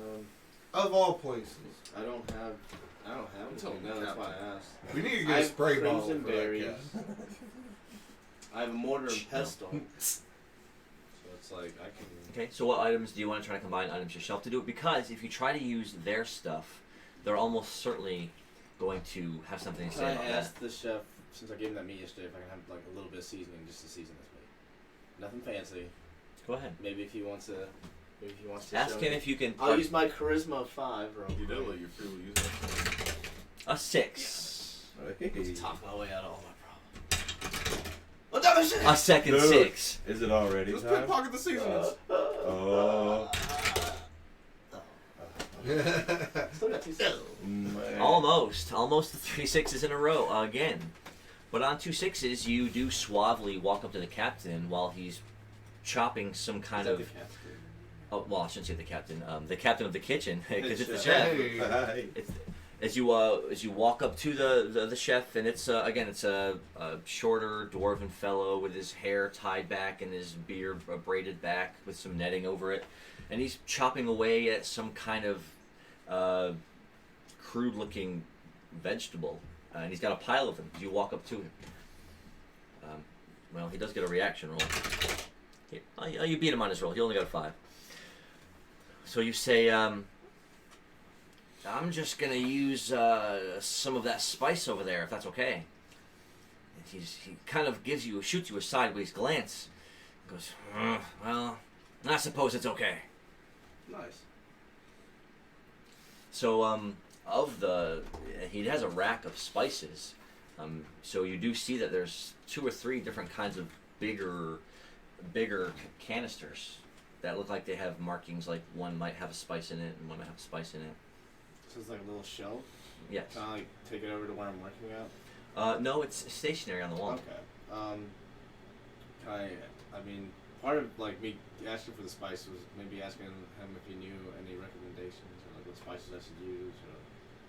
Of all places. I don't have telling anything. No, the that's why captain. I asked. We need to I get a have spray bottle crimson for berries. that cat. I have a mortar and pestle. So it's like I can. Okay, so what items do you want to try to combine items yourself to do it? Because if you try to use their stuff, they're almost certainly going to have something to Can say I about that. ask the chef, since I gave him that meat yesterday, if I can have like a little bit of seasoning just to season this meat? Nothing fancy. Go ahead. Maybe if he wants to. Maybe if he wants to. Ask show him me. if you can. I'll use my charisma 5 real You quick. did let you freely use that. A 6. hey. Talk my way out of all my problems. What the shit? A second Dude. 6. Is it already Just time? pickpocket the seasonings. Oh. Still got 2 seconds. Man. Almost the 3 6s in a row again. But on 2 6s, you do suavely walk up to the captain while he's chopping some kind Is that of. the captain? Oh, well, I shouldn't say the captain of the kitchen, because it's the Chef. chef. Hey. It's, as you walk up to the chef, and it's again it's a shorter dwarven fellow with his hair tied back and his beard braided back with some netting over it, and he's chopping away at some kind of crude looking vegetable, and he's got a pile of them. You walk up to him. Well, he does get a reaction roll. You beat him on his roll. He only got a 5. So you say, I'm just gonna use some of that spice over there, if that's okay. And he kind of shoots you a sideways glance. He goes, well, I suppose it's okay. Nice. So he has a rack of spices. So you do see that there's 2 or 3 different kinds of bigger canisters that look like they have markings, like one might have a spice in it and one might have a spice in it. So it's like a little shelf? Yes. Can I like take it over to where I'm working at? No, it's stationary on the wall. Okay. I mean, part of like me asking for the spice was maybe asking him if he knew any recommendations or like what spices I should use. Or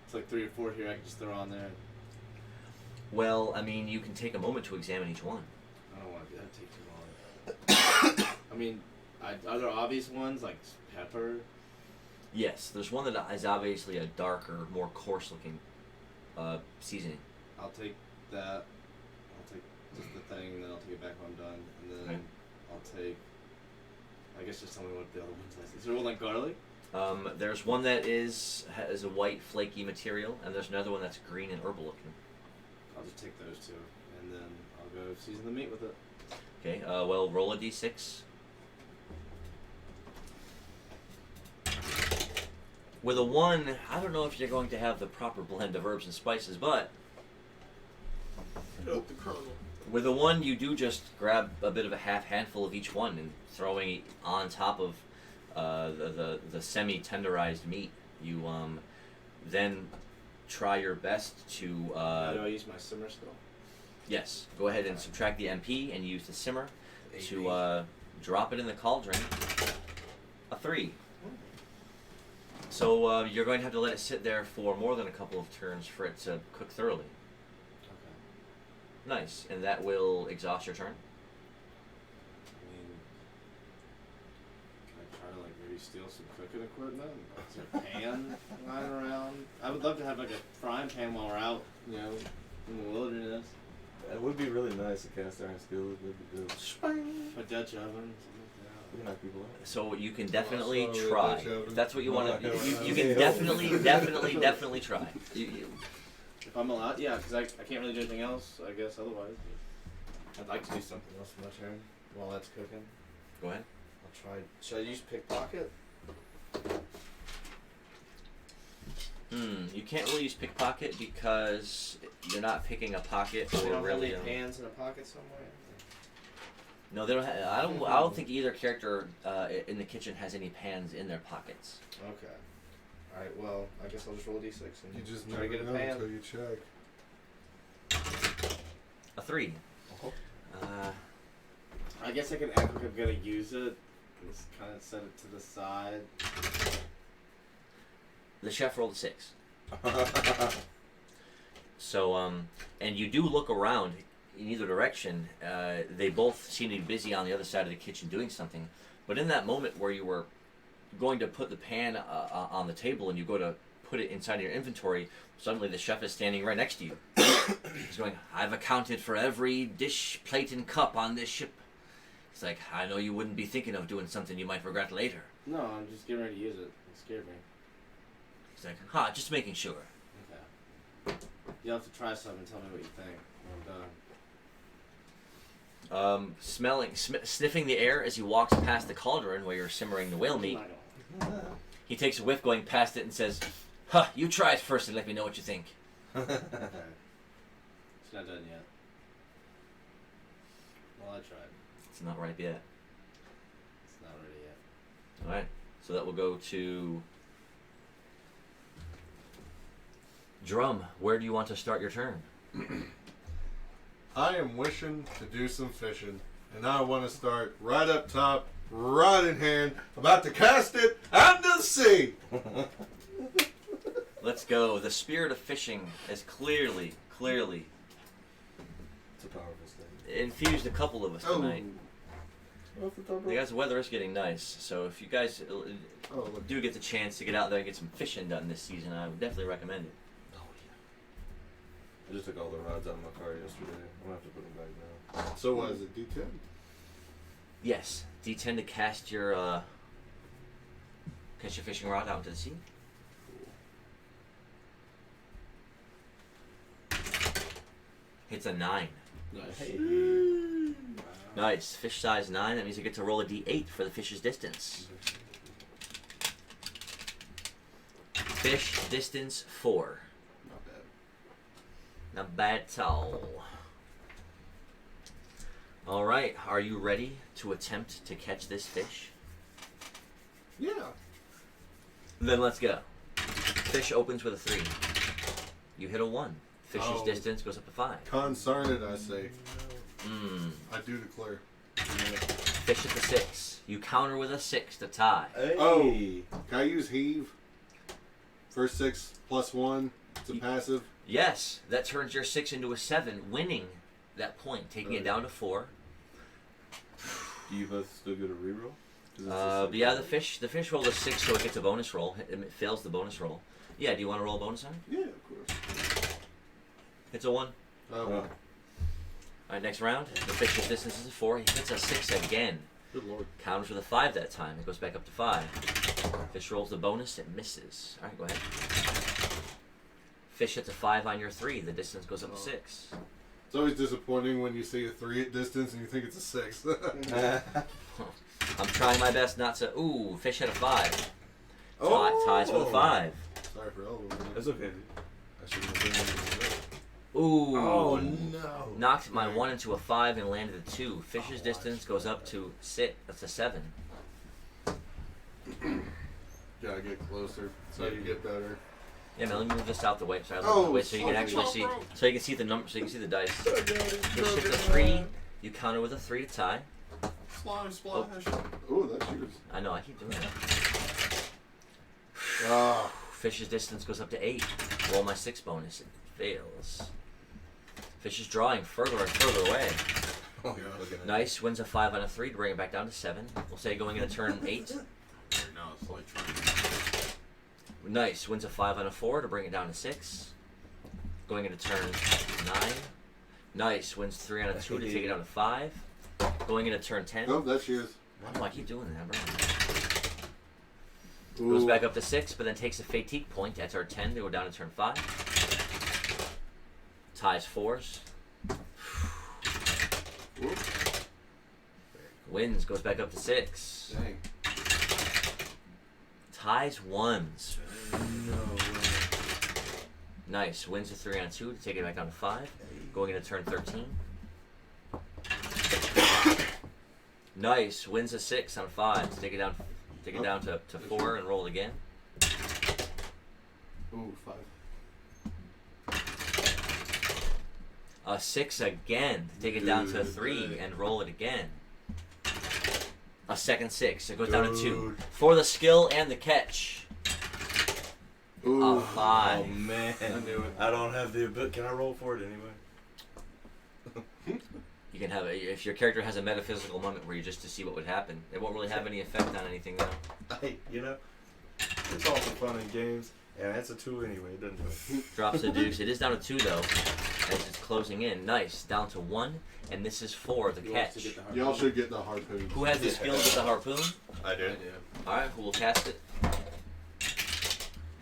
it's like 3 or 4 here I can just throw on there. Well, I mean, you can take a moment to examine each one. I don't want to do that. Take too long. I mean, are there obvious ones like pepper? Yes, there's one that is obviously a darker, more coarse-looking seasoning. I'll take that. I'll take just the thing, and then I'll take it back when I'm done. And then Okay. I'll take. I guess just tell me what the other ones are. Is there one like garlic? There's one that has a white, flaky material, and there's another one that's green and herbal-looking. I'll just take those 2, and then I'll go season the meat with it. Okay, well, roll a d6. With a 1, I don't know if you're going to have the proper blend of herbs and spices, but Up the kernel. with a 1, you do just grab a bit of a handful of each one and throwing it on top of the semi-tenderized meat. You then try your best to... How do I use my simmer skill? yes, go ahead and subtract the MP and use the simmer to drop it in the cauldron. A 3. So you're going to have to let it sit there for more than a couple of turns for it to cook thoroughly. Okay. Nice, and that will exhaust your turn. I mean, can I try to like maybe steal some cooking equipment? Is there a pan lying around? I would love to have like a frying pan while we're out, you know, in the wilderness. It would be really nice to cast iron skills. Would be good. A Dutch oven, something We can knock people out. So you can definitely Also, try. Dutch oven. If that's what you want to. You Yeah. can definitely try. If I'm allowed, yeah, because I can't really do anything else, I guess, otherwise. I'd like to do something else in my turn while that's cooking. Go ahead. I'll try. Should I use pickpocket? You can't really use pickpocket because you're not picking a pocket They or don't really. have any pans in a pocket somewhere? No, they don't. I don't think either character in the kitchen has any pans in their pockets. Okay. Alright, well, I guess I'll just roll a d6 and You just try never to get a know pan. until you check. A 3. I guess I can act like I'm gonna use it. Just kind of set it to the side. The chef rolled a 6. So, and you do look around in either direction. They both seem to be busy on the other side of the kitchen doing something. But in that moment where you were going to put the pan on the table and you go to put it inside of your inventory, suddenly the chef is standing right next to you. He's going, "I've accounted for every dish, plate, and cup on this ship." He's like, "I know you wouldn't be thinking of doing something you might regret later." No, I'm just getting ready to use it. It scared me. He's like, just making sure." Okay. You'll have to try some and tell me what you think when I'm done. Sniffing the air as he walks past the cauldron where you're simmering the whale meat, he takes a whiff going past it and says, "You try it first and let me know what you think." Okay. It's not done yet. Well, I tried. It's not ripe yet. It's not ready yet. Alright, so that will go to Drum. Where do you want to start your turn? I am wishing to do some fishing. And I want to start right up top, rod in hand, about to cast it out to sea. Let's go. The spirit of fishing has clearly It's a powerful thing. infused a couple of us tonight. Off the top The guys, the weather is getting nice, so if you guys Look. do get the chance to get out there and get some fishing done this season, I would definitely recommend it. Oh yeah. I just took all the rods out of my car yesterday. I'm gonna have to put them back now. So what is it, D10? Yes, D10 to cast your fishing rod out into the sea. Hits a 9. Nice. Nice. Fish size 9. That means you get to roll a D8 for the fish's distance. Fish distance 4. Not bad. Not bad at all. Alright, are you ready to attempt to catch this fish? Yeah. Then let's go. Fish opens with a 3. You hit a 1. Fish's Oh. distance goes up to 5. Concerned, I say. I do declare. Fish at the 6. You counter with a 6 to tie. Hey. Oh. Can I use heave? First 6 plus 1. It's a passive. Yes, that turns your 6 into a 7, winning that point, taking it down to 4. Do you both still get a reroll? Yeah, the fish rolled a 6, so it gets a bonus roll. It fails the bonus roll. Yeah, do you want to roll a bonus on it? Yeah, of course. It's a 1. Oh, Alright, next round. The fish's distance is a 4. He hits a 6 again. good lord. Counters with a 5 that time. It goes back up to 5. Fish rolls the bonus. It misses. Alright, go ahead. Fish hits a 5 on your 3. The distance goes up to 6. It's always disappointing when you see a 3 at distance and you think it's a 6. I'm trying my best not to... Ooh, fish hit a 5. Oh. Ties with a 5. Sorry for elbowing. That's okay, dude. I should have been able to Ooh. Oh no. Knocked my 1 into a 5 and landed a 2. Fish's distance goes up to 6. That's a 7. Gotta get closer so you get better. Yeah, man, let me move this out the way so you can actually see, so you can see the number, so you can see the dice. Fish hits a 3. You counter with a 3 to tie. Slime splash. Oh, that's yours. I know, I keep doing that. Ah, Fish's distance goes up to 8. Roll my 6 bonus. It fails. Fish is drawing further and further away. Oh, yeah. Looking at Nice, wins a 5 on a 3 to bring it back down to 7. We'll say going into turn 8. Right now it's like trying. Nice, wins a 5 on a 4 to bring it down to 6. Going into turn 9. Nice, wins 3 on a 2 to take it down to 5. Going into turn 10. nope, that's yours. Oh, I keep doing that, bro. Goes back up to 6, but then takes a fatigue point at turn 10 to go down to turn 5. Ties 4s. Whoop. Wins, goes back up to 6. Dang. Ties 1s. No way. Nice, wins a 3 on a 2 to take it back down to 5. Going into turn 13. Nice, wins a 6 on 5 to take it down to 4 and roll it again. Ooh, 5. A 6 again to take it down to 3 and roll it again. A second 6. It goes down to 2. Dude. For the skill and the catch. Ooh. A 5. Oh man. I knew it. I don't have the ability. Can I roll for it anyway? You can have if your character has a metaphysical moment where you just to see what would happen. It won't really have any effect on anything though. Hey, you know, it's all for fun and games. And that's a 2 anyway. It doesn't do it. Drops a deuce. It is down to 2 though, as it's closing in. Nice. Down to 1, and this is for the He wants to catch. get the Y'all should get the harpoon. Who has the skill with the harpoon? I do. All right, who will cast it?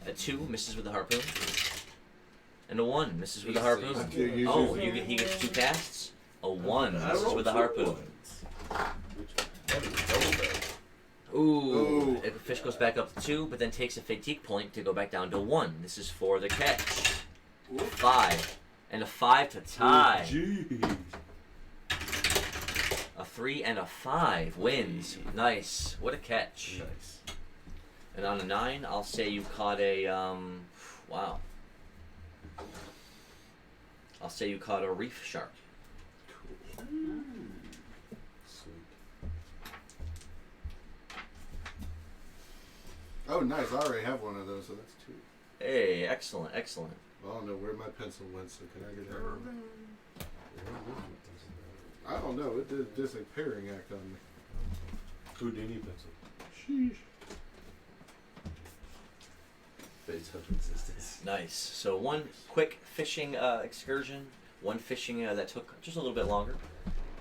A 2 misses with the harpoon, and a 1 misses with the harpoon. Oh, he gets 2 casts. A 1 misses with the harpoon. That is double bad. Ooh. The fish goes back up to 2, but then takes a fatigue point to go back down to 1. This is for the catch. 5. And a 5 to tie. Jeez. A 3 and a 5 wins. Nice. What a catch. Nice. And on a 9, I'll say you caught a, wow. I'll say you caught a reef shark. nice. I already have one of those, so that's 2. Hey, excellent, excellent. Well, I don't know where my pencil went, so can I get that one? I don't know. It did disappearing act on me. Houdini pencil. Sheesh. Phase of existence. Nice. So one quick fishing excursion, one fishing that took just a little bit longer,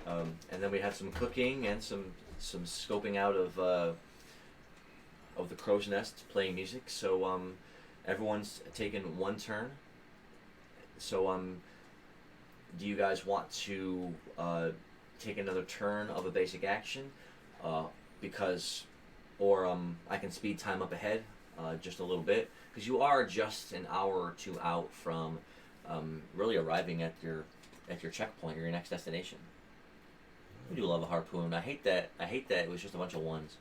and then we had some cooking and some scoping out of the crow's nest, playing music. So everyone's taken one turn. So do you guys want to take another turn of a basic action? Or I can speed time up ahead just a little bit, because you are just an hour or 2 out from really arriving at your checkpoint or your next destination. I do love a harpoon. I hate that it was just a bunch of ones.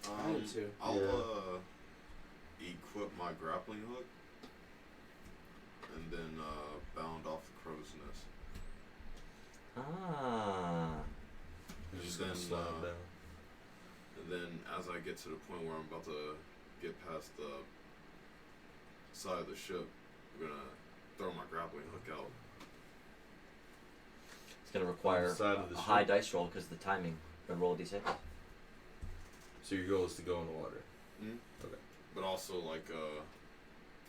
I do too. I'll equip my grappling hook and then bound off the crow's nest. Ah. You're just And gonna then, slide down. And then as I get to the point where I'm about to get past the side of the ship, I'm gonna throw my grappling hook out. It's going to require Side of the a ship. high dice roll because of the timing. Gonna roll a d6. So your goal is to go in the water. Mm-hmm. Okay. But also like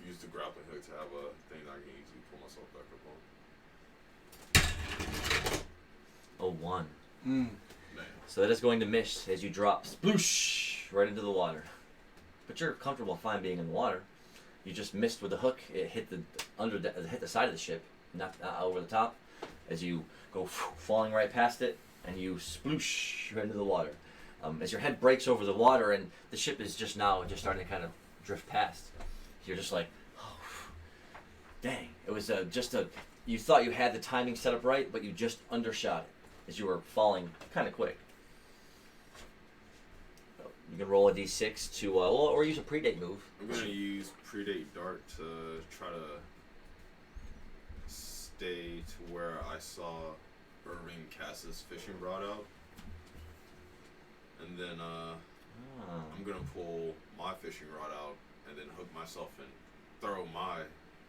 use the grappling hook to have a thing that I can easily pull myself back up on. Oh, 1. Man. So that is going to miss as you drop sploosh right into the water. But you're comfortable fine being in the water. You just missed with the hook. It hit hit the side of the ship, not over the top. As you go falling right past it, and you sploosh right into the water. As your head breaks over the water, and the ship is just starting to kind of drift past. You're just like, oh, dang! It was you thought you had the timing set up right, but you just undershot it as you were falling kind of quick. You can roll a d6 to, or use a predate move. I'm gonna use predate dart to try to stay to where I saw Irving cast his fishing rod out, and then I'm gonna pull my fishing rod out and then hook myself and throw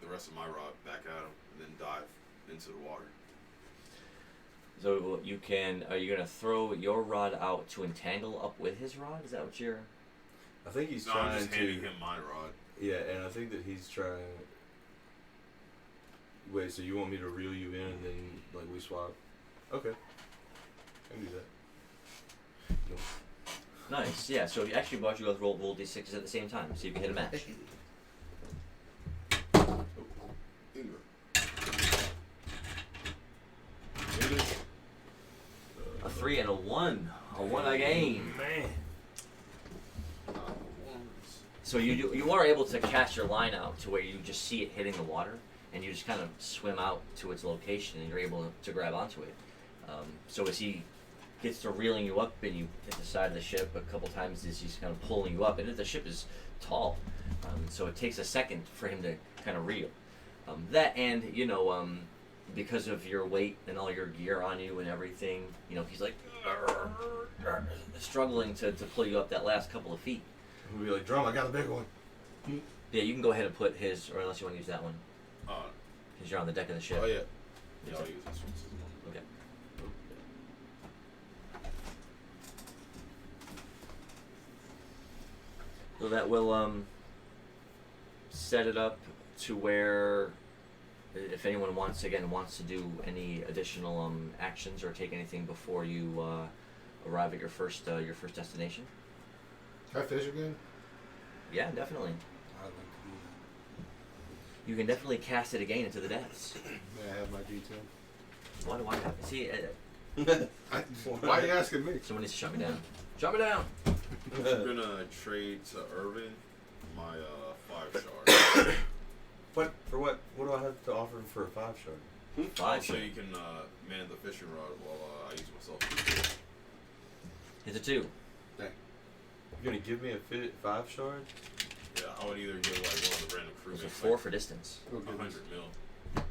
the rest of my rod back at him, and then dive into the water. So are you gonna throw your rod out to entangle up with his rod? Is that what you're? I think he's No, trying I'm just to. handing him my rod. Yeah, and I think that he's trying. Wait, so you want me to reel you in and then like we swap? Okay, I can do that. No. Nice. Yeah. So actually, both you both roll d6s at the same time, so you can hit a match. A 3 and a 1. A 1 again. Man. So you are able to cast your line out to where you just see it hitting the water, and you just kind of swim out to its location, and you're able to grab onto it. So as he gets to reeling you up, and you hit the side of the ship a couple times as he's kind of pulling you up, and the ship is tall, so it takes a second for him to kind of reel. That and because of your weight and all your gear on you and everything, he's like struggling to pull you up that last couple of feet. We'll be like, Drum, I got a big one. Yeah, you can go ahead and put his, or unless you want to use that one, Uh, because you're on the deck of the ship. oh yeah. Yeah, I'll use this one. Okay. So that will set it up to where, if anyone wants to do any additional actions or take anything before you arrive at your first destination. Can I fish again? Yeah, definitely. I'd like to do You can definitely cast it again into the depths. that. May I have my D10? Why do I have to see? Why are you asking me? Someone needs to shut me down. Shut me down. I'm gonna trade to Irvin my 5 shard. What? For what? What do I have to offer him for a 5-shard? 5 so shard. you can man the fishing rod while I use myself. It's a 2. You're gonna give me a 5-shard? Yeah, I would either give like one of the random It's crewmates a 4 for distance. Oh, 100 goodness. mil.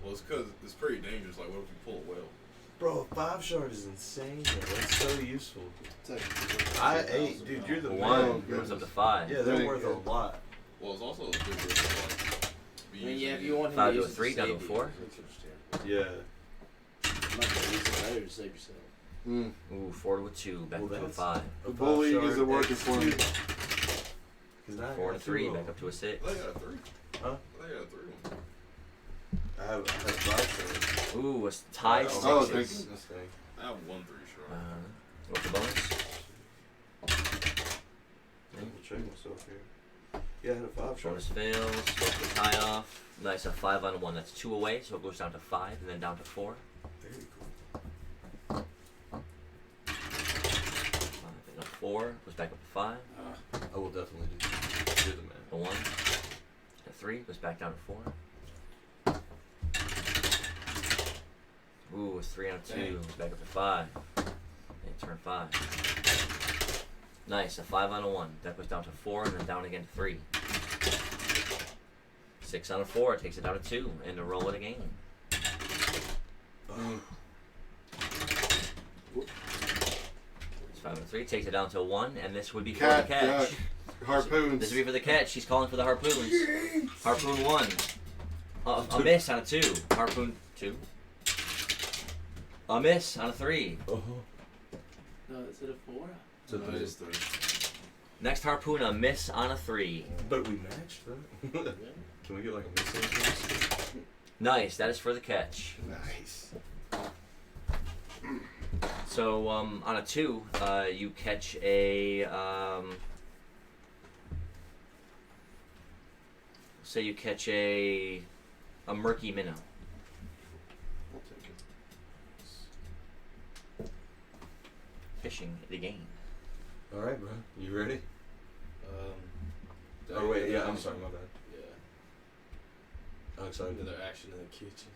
Well, it's because it's pretty dangerous. Like, what if you pull a whale? Bro, 5 shard is insane. Bro. That's so useful. It's like Dude, you're the One man. goes up to 5. Yeah, they're Thank worth you. a lot. Well, it's also a good way to like. Be I mean, yeah, if using you it. want him 5 to to a use 3, it down to save a you, 4. it's interesting. Yeah. I'm not gonna use it better to save yourself. Mm. Ooh, 4 to a 2, back Well, up to a that's- 5. A The bully 5 is shard working X for me. 2. 'Cause now I 4 to got 3, two back of up to a 6. I think I got a 3. Huh? I think I got a 3 one. I have 5 shards. Ooh, a tied Oh, 6. thank This thing. I have 1 3 shard. What's the bonus? Double check myself here. Yeah, I had a 5 shard. Bonus fails, so the tie off. Nice, a 5 on 1. That's 2 away, so it goes down to 5 and then down to 4. Very cool. 5 and a 4 goes back up to 5. I will definitely do that. You're the man. A 1. A 3 goes back down to 4. Ooh, a 3 on a 2 Dang. goes back up to 5. And turn 5. Nice, a 5 on a 1. That goes down to 4 and then down again to 3. 6 on a 4 takes it down to 2 and to roll it again. Oh. It's 5 on a 3 takes it down to 1, and this would be for Cat, the catch. duck, harpoons. This would be for the catch. She's calling for the harpoons. Harpoon 1. A miss on a 2. Harpoon 2. A miss on a 3. Oh. No, is it a 4? So No, it's 3. Next harpoon, a miss on a 3. But we matched that. Can we get like a missing? Nice, that is for the catch. Nice. So on a 2, you catch a say you catch a murky minnow. I'll take it. Fishing the game. All right, bro. You ready? Did Oh I wait, get yeah. that? I'm sorry, my bad. Yeah. I'm excited. Another action in the kitchen.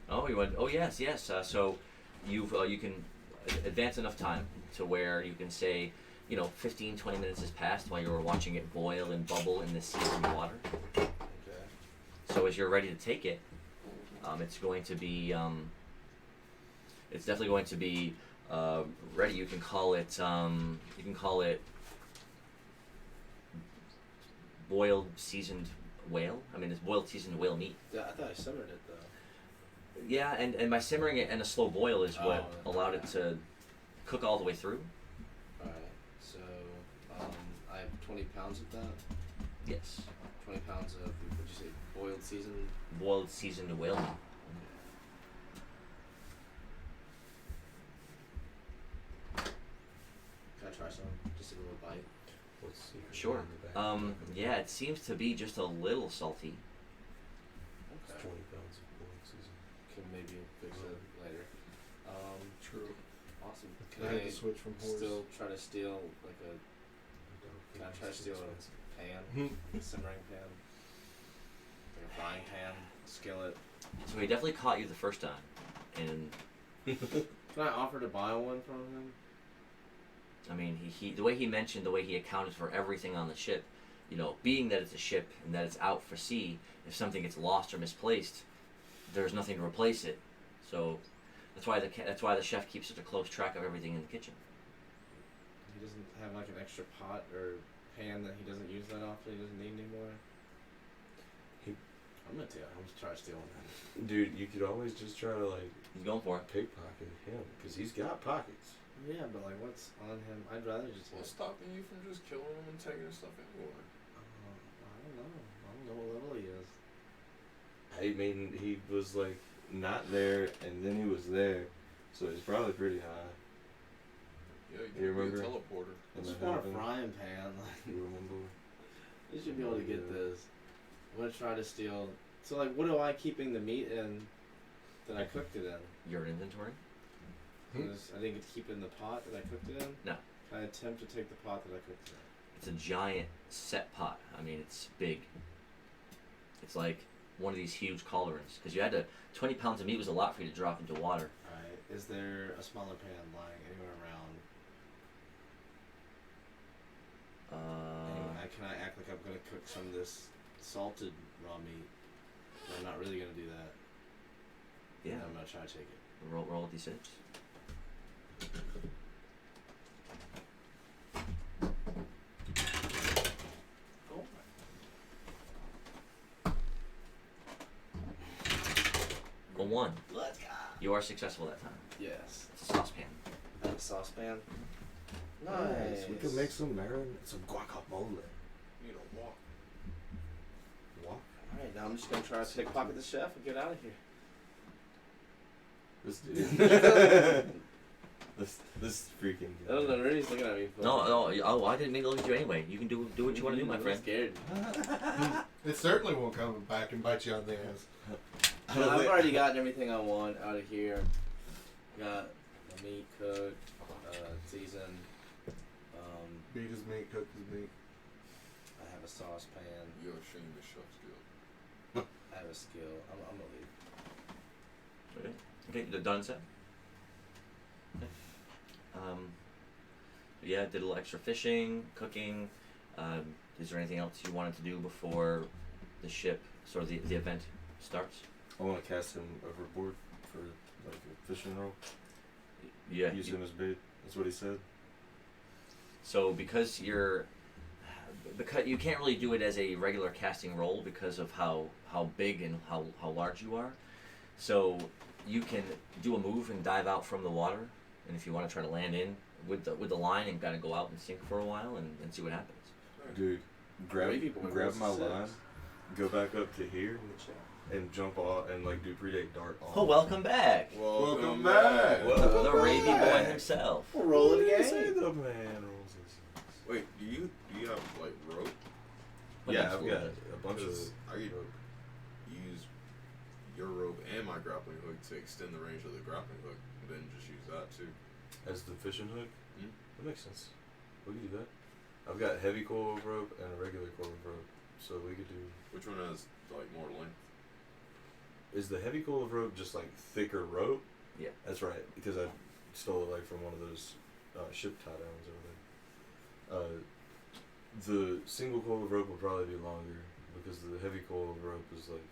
Oh, you went. Oh yes, yes. So you can advance enough time to where you can say, 15, 20 minutes has passed while you were watching it boil and bubble in the seasoned water. Okay. So as you're ready to take it, it's going to be. It's definitely going to be ready. You can call it. You can call it boiled seasoned whale. I mean, it's boiled seasoned whale meat. Yeah, I thought I simmered it though. Yeah, and by simmering it in a slow boil is what Oh, allowed it to cook all the way through. Alright, so I have 20 pounds of that. Yes. 20 pounds of, what'd you say, boiled seasoned? Boiled seasoned whale meat. Can I try some? Just a little bite. Let's see. Sure. Yeah, it seems to be just a little salty. It's Okay. 20 pounds of boiled season. Can maybe fix it later. True. Awesome. I Can had I to switch from horse. still try to steal like a Can I try to steal a pan? A simmering pan? Like a frying pan? Skillet? So he definitely caught you the first time, and Can I offer to buy one from him? I mean, he the way he mentioned, the way he accounted for everything on the ship, being that it's a ship and that it's out for sea, if something gets lost or misplaced, there's nothing to replace it. So that's why the chef keeps such a close track of everything in the kitchen. He doesn't have like an extra pot or pan that he doesn't use that often. He doesn't need anymore. I'm gonna try stealing that. Dude, you could always just try to like He's going for it. pickpocket him because he's got pockets. Yeah, but like, what's on him? I'd rather just. What's stopping you from just killing him and taking his stuff anyway? I don't know. I don't know what level he is. I mean, he was like not there, and then he was there, so he's probably pretty high. Yeah, you You can be remember? a teleporter. I When just that want a happened? frying pan. Like, You remember? you should be able to get this. I'm gonna try to steal. So like, what am I keeping the meat in that I cooked it in? Your inventory. I didn't get to keep it in the pot that I cooked it in. No. Can I attempt to take the pot that I cooked it in? It's a giant set pot. I mean, it's big. It's like one of these huge cauldrons because you had to. 20 pounds of meat was a lot for you to drop into water. Alright. Is there a smaller pan lying anywhere around? Anyway, can I act like I'm gonna cook some of this salted raw meat? But I'm not really gonna do that. Yeah. I'm gonna try to take it. Roll a d6. A 1. Let's go. You are successful that time. Yes. It's a saucepan. I have a saucepan. Nice. Nice. We could make some some guacamole. You know, walk. Walk. Alright, now I'm just gonna try to pickpocket the chef and get out of here. This dude. this freaking. I don't know, Rudy's looking at me. No, I didn't mean to look at you anyway. You can do what you want to do, my I'm friend. scared. It certainly won't come back and bite you on the ass. I've already gotten everything I want out of here. Got the meat cooked, seasoned. Beat his meat, cook his meat. I have a saucepan. You're showing the chef skill. I have a skill. I'm gonna leave. Okay, you're done, set. Yeah, did a little extra fishing, cooking. Is there anything else you wanted to do before the ship, sort of the event starts? I want to cast him overboard for like a fishing role. Yeah. Use him as bait. That's what he said. So because you can't really do it as a regular casting roll because of how big and how large you are. So you can do a move and dive out from the water, and if you want to try to land in with the line and kind of go out and sink for a while and see what happens. Dude, grab Wavy boy grab rolls my a line, six. go back up to here, and jump off and like do predate dart off. Oh, welcome back. Welcome back. Welcome The Ravy boy back. himself. We'll roll it again. Say the man rolls his six. Wait, do you have like rope? Yeah, I've got a bunch of. Because I could use your rope and my grappling hook to extend the range of the grappling hook, and then just use that too. As the fishing hook? Hmm? That makes sense. We could do that. I've got heavy coil rope and a regular coil rope, so we could do. Which one has like more length? Is the heavy coil rope just like thicker rope? Yeah. That's right, because I stole it like from one of those ship tie downs over there. The single coil of rope will probably be longer because the heavy coil of rope is like,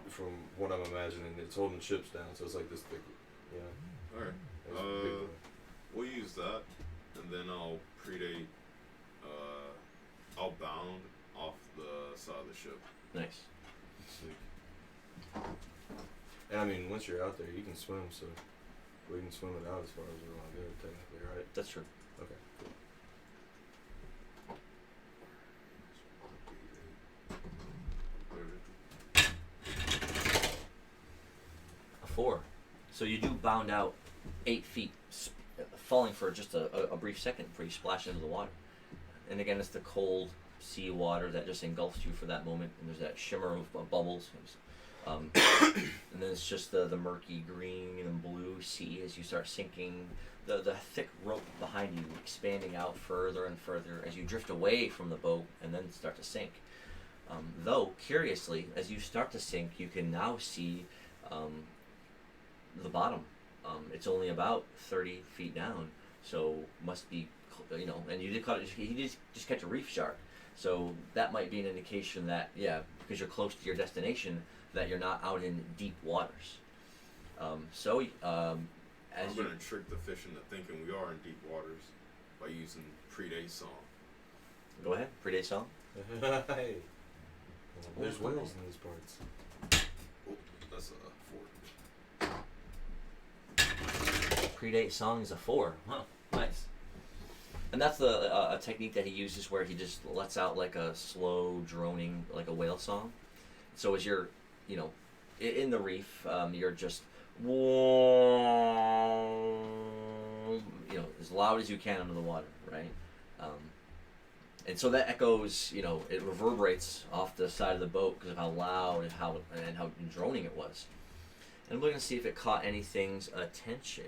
from what I'm imagining, it's holding ships down, so it's like this thick, you know. Alright. It's a big one. We'll use that, and then I'll predate. I'll bound off the side of the ship. Nice. Sweet. And I mean, once you're out there, you can swim, so we can swim it out as far as we want to go, technically, right? That's true. Okay, cool. A 4. So you do bound out 8 feet, falling for just a brief second before you splash into the water. And again, it's the cold sea water that just engulfs you for that moment, and there's that shimmer of bubbles. And then it's just the murky green and blue sea as you start sinking, the thick rope behind you expanding out further and further as you drift away from the boat and then start to sink. Though, curiously, as you start to sink, you can now see the bottom. It's only about 30 feet down, so must be, and you did he did just catch a reef shark. So that might be an indication that, yeah, because you're close to your destination, that you're not out in deep waters. I'm As gonna trick the fish into thinking we are in deep waters by using predate song. Go ahead, predate song. Hey. There's whales in these parts. Oh, that's a 4. Predate song is a 4. Huh, nice. And that's a technique that he uses where he just lets out like a slow droning, like a whale song. So as you're, in the reef, you're just, as loud as you can under the water, right? And so that echoes, it reverberates off the side of the boat because of how loud and how droning it was. And we're going to see if it caught anything's attention.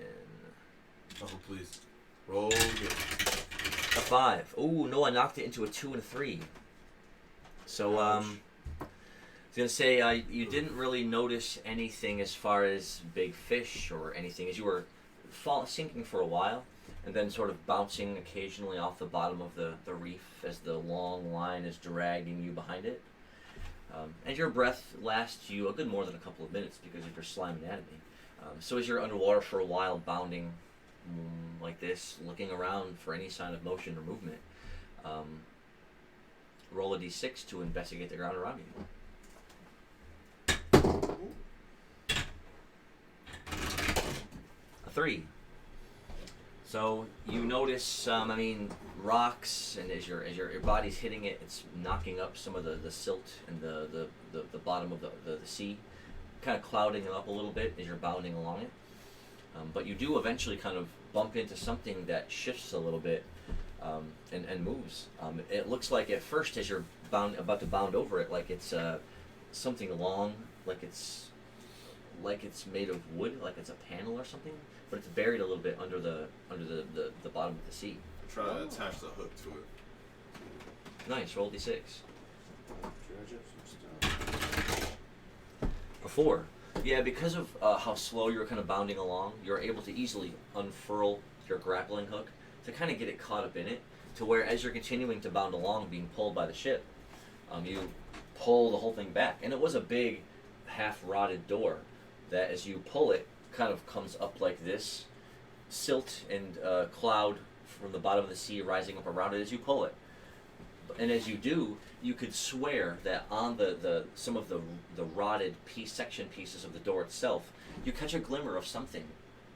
Oh, please. Roll good. A 5. Oh, no, I knocked it into a 2 and a 3. So, I was going to say, you didn't really notice anything as far as big fish or anything as you were sinking for a while and then sort of bouncing occasionally off the bottom of the reef as the long line is dragging you behind it. And your breath lasts you a good more than a couple of minutes because of your slime anatomy. So as you're underwater for a while, bounding like this, looking around for any sign of motion or movement, roll a d6 to investigate the ground around you. A 3. So you notice, rocks, and as your body's hitting it, it's knocking up some of the silt and the bottom of the sea, kind of clouding it up a little bit as you're bounding along it. But you do eventually kind of bump into something that shifts a little bit and moves. It looks like at first, as you're about to bound over it, like it's something long, like it's made of wood, like it's a panel or something, but it's buried a little bit under the bottom of the sea. Try to attach the hook to it. Nice, roll d6. Dredge up some stuff. A 4. Yeah, because of how slow you're kind of bounding along, you're able to easily unfurl your grappling hook to kind of get it caught up in it, to where as you're continuing to bound along, being pulled by the ship, you pull the whole thing back. And it was a big, half-rotted door that as you pull it, kind of comes up like this, silt and cloud from the bottom of the sea rising up around it as you pull it. And as you do, you could swear that on some of the rotted section pieces of the door itself, you catch a glimmer of something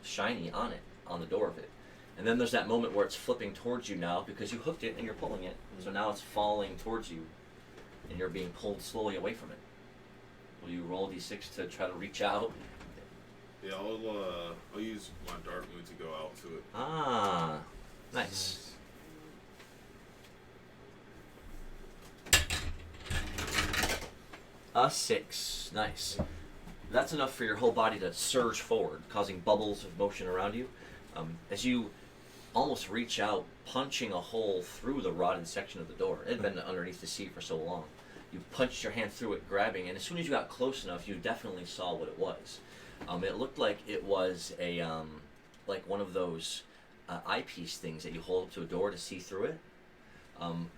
shiny on it, on the door of it. And then there's that moment where it's flipping towards you now because you hooked it and you're pulling it. So now it's falling towards you and you're being pulled slowly away from it. Will you roll d6 to try to reach out? Yeah, I'll use my dark mood to go out to it. Ah, nice. A 6. Nice. That's enough for your whole body to surge forward, causing bubbles of motion around you. As you almost reach out, punching a hole through the rotted section of the door. It had been underneath the sea for so long. You punched your hand through it, grabbing, and as soon as you got close enough, you definitely saw what it was. It looked like it was a like one of those eyepiece things that you hold up to a door to see through it.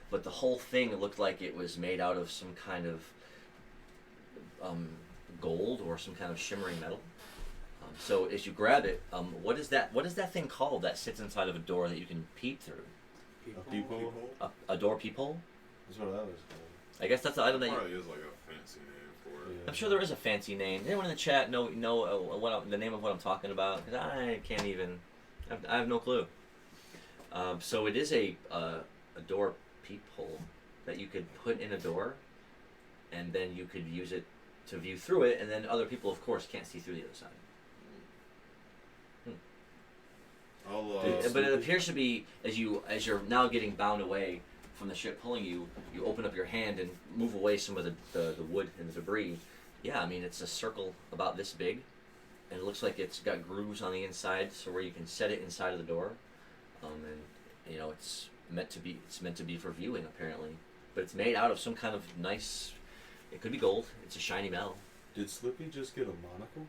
But the whole thing looked like it was made out of some kind of gold or some kind of shimmering metal. So as you grab it, what is that thing called that sits inside of a door that you can peep through? A peephole? A door peephole? That's what I was called. I guess that's the item that you... Probably is like a fancy name for it. Yeah. I'm sure there is a fancy name. Anyone in the chat know the name of what I'm talking about? 'Cause I can't even... I have no clue. So it is a door peephole that you could put in a door, and then you could use it to view through it, and then other people, of course, can't see through the other side. But it appears to be, as you're now getting bound away from the ship pulling you, you open up your hand and move away some of the wood and the debris. Yeah, I mean, it's a circle about this big, and it looks like it's got grooves on the inside, so where you can set it inside of the door, and it's meant to be for viewing apparently, but it's made out of some kind of nice. It could be gold. It's a shiny metal. Did Slippy just get a monocle?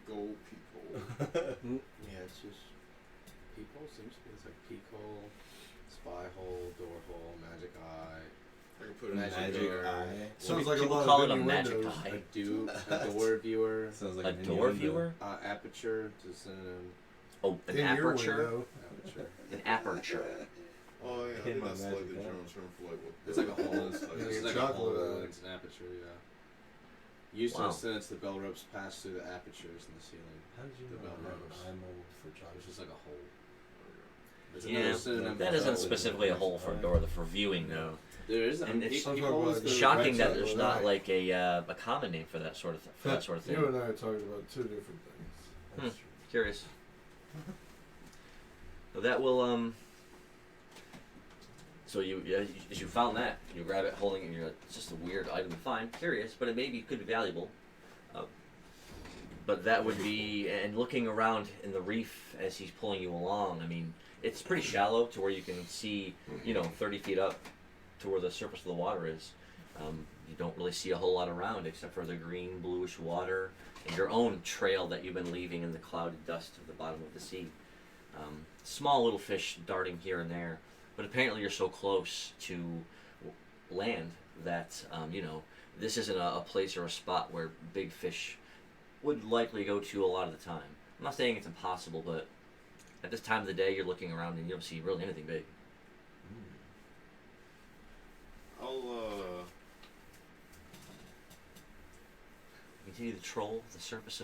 Gold people. Yeah, it's just peephole. Seems to be it's like peephole, spy hole, door hole, magic eye. I can put it in Magic there. eye. Sounds like a People lot call of it a big magic windows. eye. A door viewer, Sounds like A an door innuendo. viewer? aperture to synonym. Oh, an In your aperture. window. Aperture. An aperture. Oh yeah, I Hidden think that's magic like the eye. German term for like what. It's like a hole. It's like Yeah, It's your like a chocolate hole. eye. It's an aperture. Yeah. Used Wow. to sentence the bell ropes pass through the apertures in the ceiling. How did you The know bell I have ropes. an eye mold for It's chocolate? just like a hole. There's Yeah, another synonym that for isn't hole. specifically a hole for a door. For viewing, though. There is. And it's peephole is the- the Shocking that right there's side not of like a common name for that sort of thing. You and I are talking about two different things. That's true. Curious. So that will So as you found that, you grab it, holding it, and you're like, it's just a weird item to find. Curious, but it could be valuable. But that would be, and looking around in the reef as he's pulling you along. I mean, it's pretty shallow to where you can see, 30 feet up to where the surface of the water is. You don't really see a whole lot around except for the green, bluish water and your own trail that you've been leaving in the clouded dust of the bottom of the sea. Small little fish darting here and there, but apparently you're so close to land that, this isn't a place or a spot where big fish would likely go to a lot of the time. I'm not saying it's impossible, but at this time of the day, you're looking around and you don't see really anything big. I'll Continue to troll the surface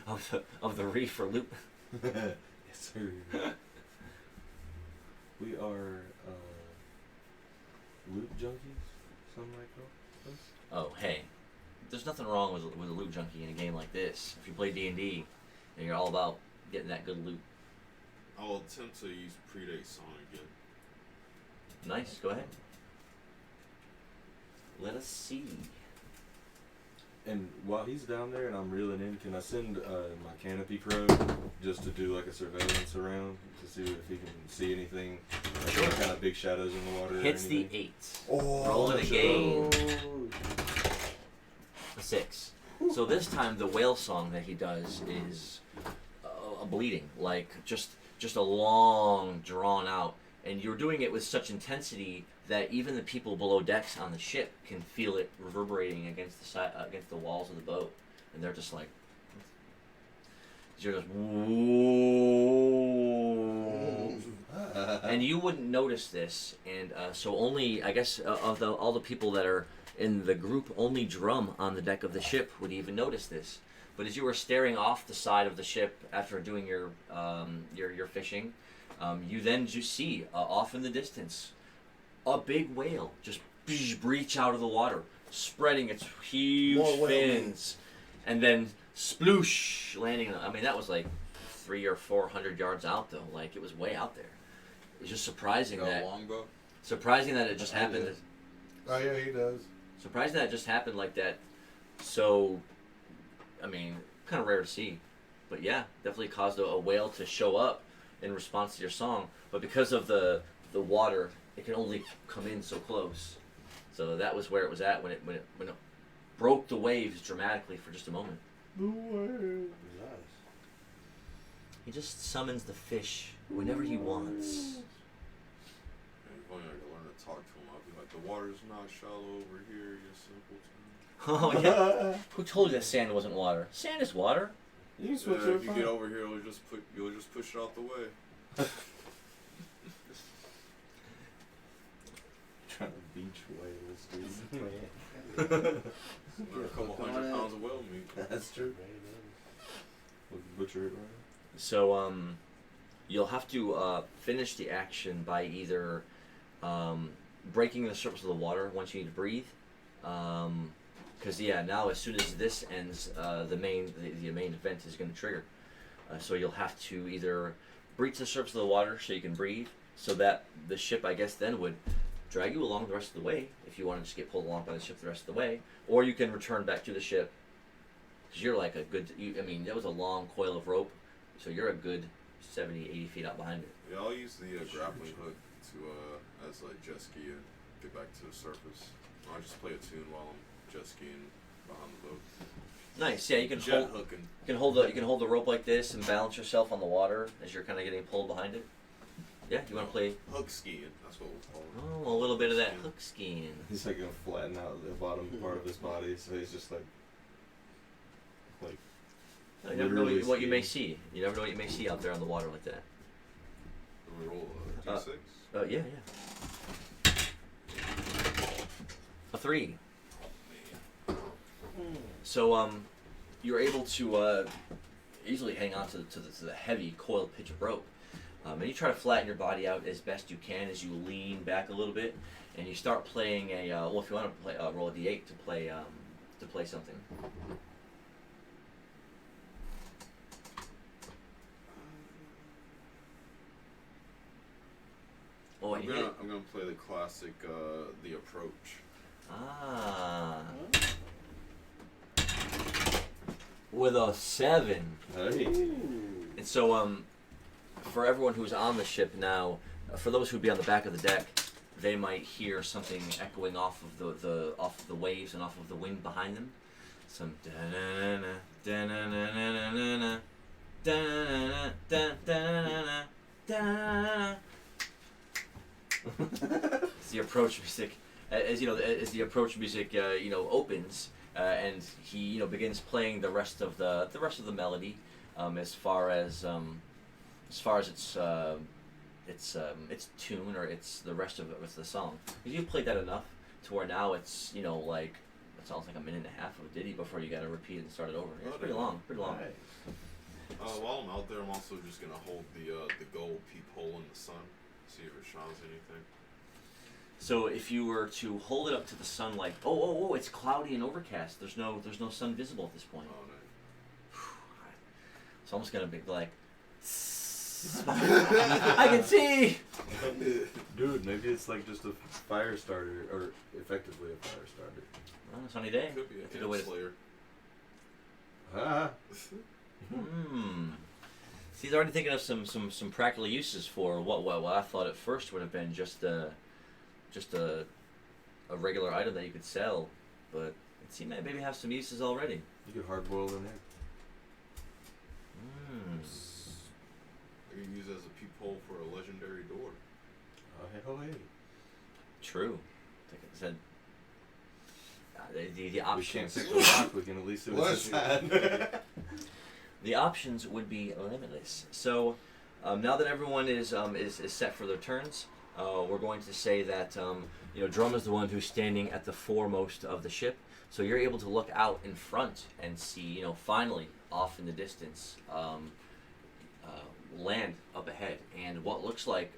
of the reef for loot. Yes, sir. We are loot junkies, something like that. Oh, hey, there's nothing wrong with a loot junkie in a game like this. If you play D&D, and you're all about getting that good loot. I'll attempt to use predate song again. Nice, go ahead. Let us see. And while he's down there and I'm reeling in, can I send my canopy crow just to do like a surveillance around to see if he can see anything? Like Sure. Kind of big shadows in the water. Hits or the anything? 8. Oh, Roll it again. oh. A 6. So this time the whale song that he does is a bleeding, like just a long, drawn out, and you're doing it with such intensity that even the people below decks on the ship can feel it reverberating against the against the walls of the boat, and they're just like, you're just, whoa. And you wouldn't notice this, and so only, I guess, of all the people that are in the group, only Drum on the deck of the ship would even notice this. But as you were staring off the side of the ship after doing your fishing, you then just see off in the distance a big whale just breach out of the water, spreading its huge fins, and then sploosh landing. I mean, that was like 300 or 400 yards out though. Like, it was way out there. It's just surprising Got a that longbow? it just happened. Oh yeah, he does. Surprising that it just happened like that. So, I mean, kind of rare to see, but yeah, definitely caused a whale to show up in response to your song. But because of the water, it can only come in so close. So that was where it was at when it broke the waves dramatically for just a moment. The whale. Nice. He just summons the fish whenever he wants. And if only I could learn to talk to him, I'd be like, the water's not shallow over here, you simpleton. Oh yeah. Who told you that sand wasn't water? Sand is water. You can switch If your you get over here, you'll just push it out the way. Trying to beach whales, dude. A couple hundred pounds of whale meat. That's true. We'll butcher it right. So you'll have to finish the action by either breaking the surface of the water once you need to breathe. Because now as soon as this ends, the main event is going to trigger. So you'll have to either breach the surface of the water so you can breathe, so that the ship, I guess, then would drag you along the rest of the way if you want to just get pulled along by the ship the rest of the way, or you can return back to the ship. Because you're like that was a long coil of rope, so you're a good 70, 80 feet out behind it. Yeah, I'll use the grappling hook to as like jet ski and get back to the surface. I'll just play a tune while I'm jet skiing behind the boat. Nice, yeah. You can Jet hold hooking. the rope like this and balance yourself on the water as you're kind of getting pulled behind it. Yeah, you want to play Hook skiing. That's what we'll call it. a little bit of that hook skiing. He's like gonna flatten out the bottom part of his body, so he's just like. You never know Literally what you may skiing. see. You never know what you may see out there on the water like that. Do we roll a d6? Yeah. A 3. So you're able to easily hang on to the heavy coiled pitch of rope, and you try to flatten your body out as best you can as you lean back a little bit, and you start playing if you want to play, roll a d8 to play something. Oh, I'm gonna play the classic, The Approach. With a 7. Hey. And so, for everyone who's on the ship now, for those who'd be on the back of the deck, they might hear something echoing off of the waves and off of the wind behind them. Some da-na-na-na, da-na-na-na-na-na, da-na-na-na, da-na-na-na, da-na-na-na. It's the approach music. As you know, as the approach music opens, and he begins playing the rest of the melody, as far as its tune, or it's the rest of it with the song. Because you played that enough to where now it's like it sounds like a minute and a half of a ditty before you got to repeat and start it over. It's pretty long, While I'm out there, I'm also just gonna hold the gold peephole in the sun, see if it shines anything. So if you were to hold it up to the sun, like oh, it's cloudy and overcast. There's no sun visible at this point. Oh, nice. It's almost gonna be like. I can see. Dude, maybe it's like just a fire starter, or effectively a fire starter. On a sunny day. Could be a Could hand wait. slayer. Ah. See, they're already thinking of some practical uses for what I thought at first would have been just a regular item that you could sell, but it seemed to maybe have some uses already. You could hard boil an egg. I can use it as a peephole for a legendary door. Hey. True. Like I said, the options. We can't pick the lock. We can at least see what's inside. The options would be limitless. So now that everyone is set for their turns, we're going to say that Drum is the one who's standing at the foremost of the ship. So you're able to look out in front and see, finally off in the distance, land up ahead, and what looks like,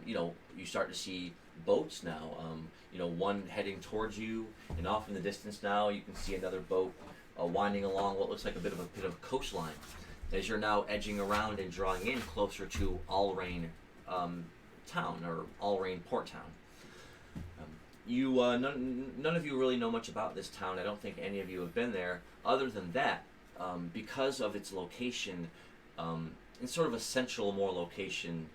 you start to see boats now. One heading towards you, and off in the distance now you can see another boat winding along what looks like a bit of coastline, as you're now edging around and drawing in closer to Allrain town, or Allrain port town. None of you really know much about this town. I don't think any of you have been there. Other than that, because of its location, in sort of a central more location,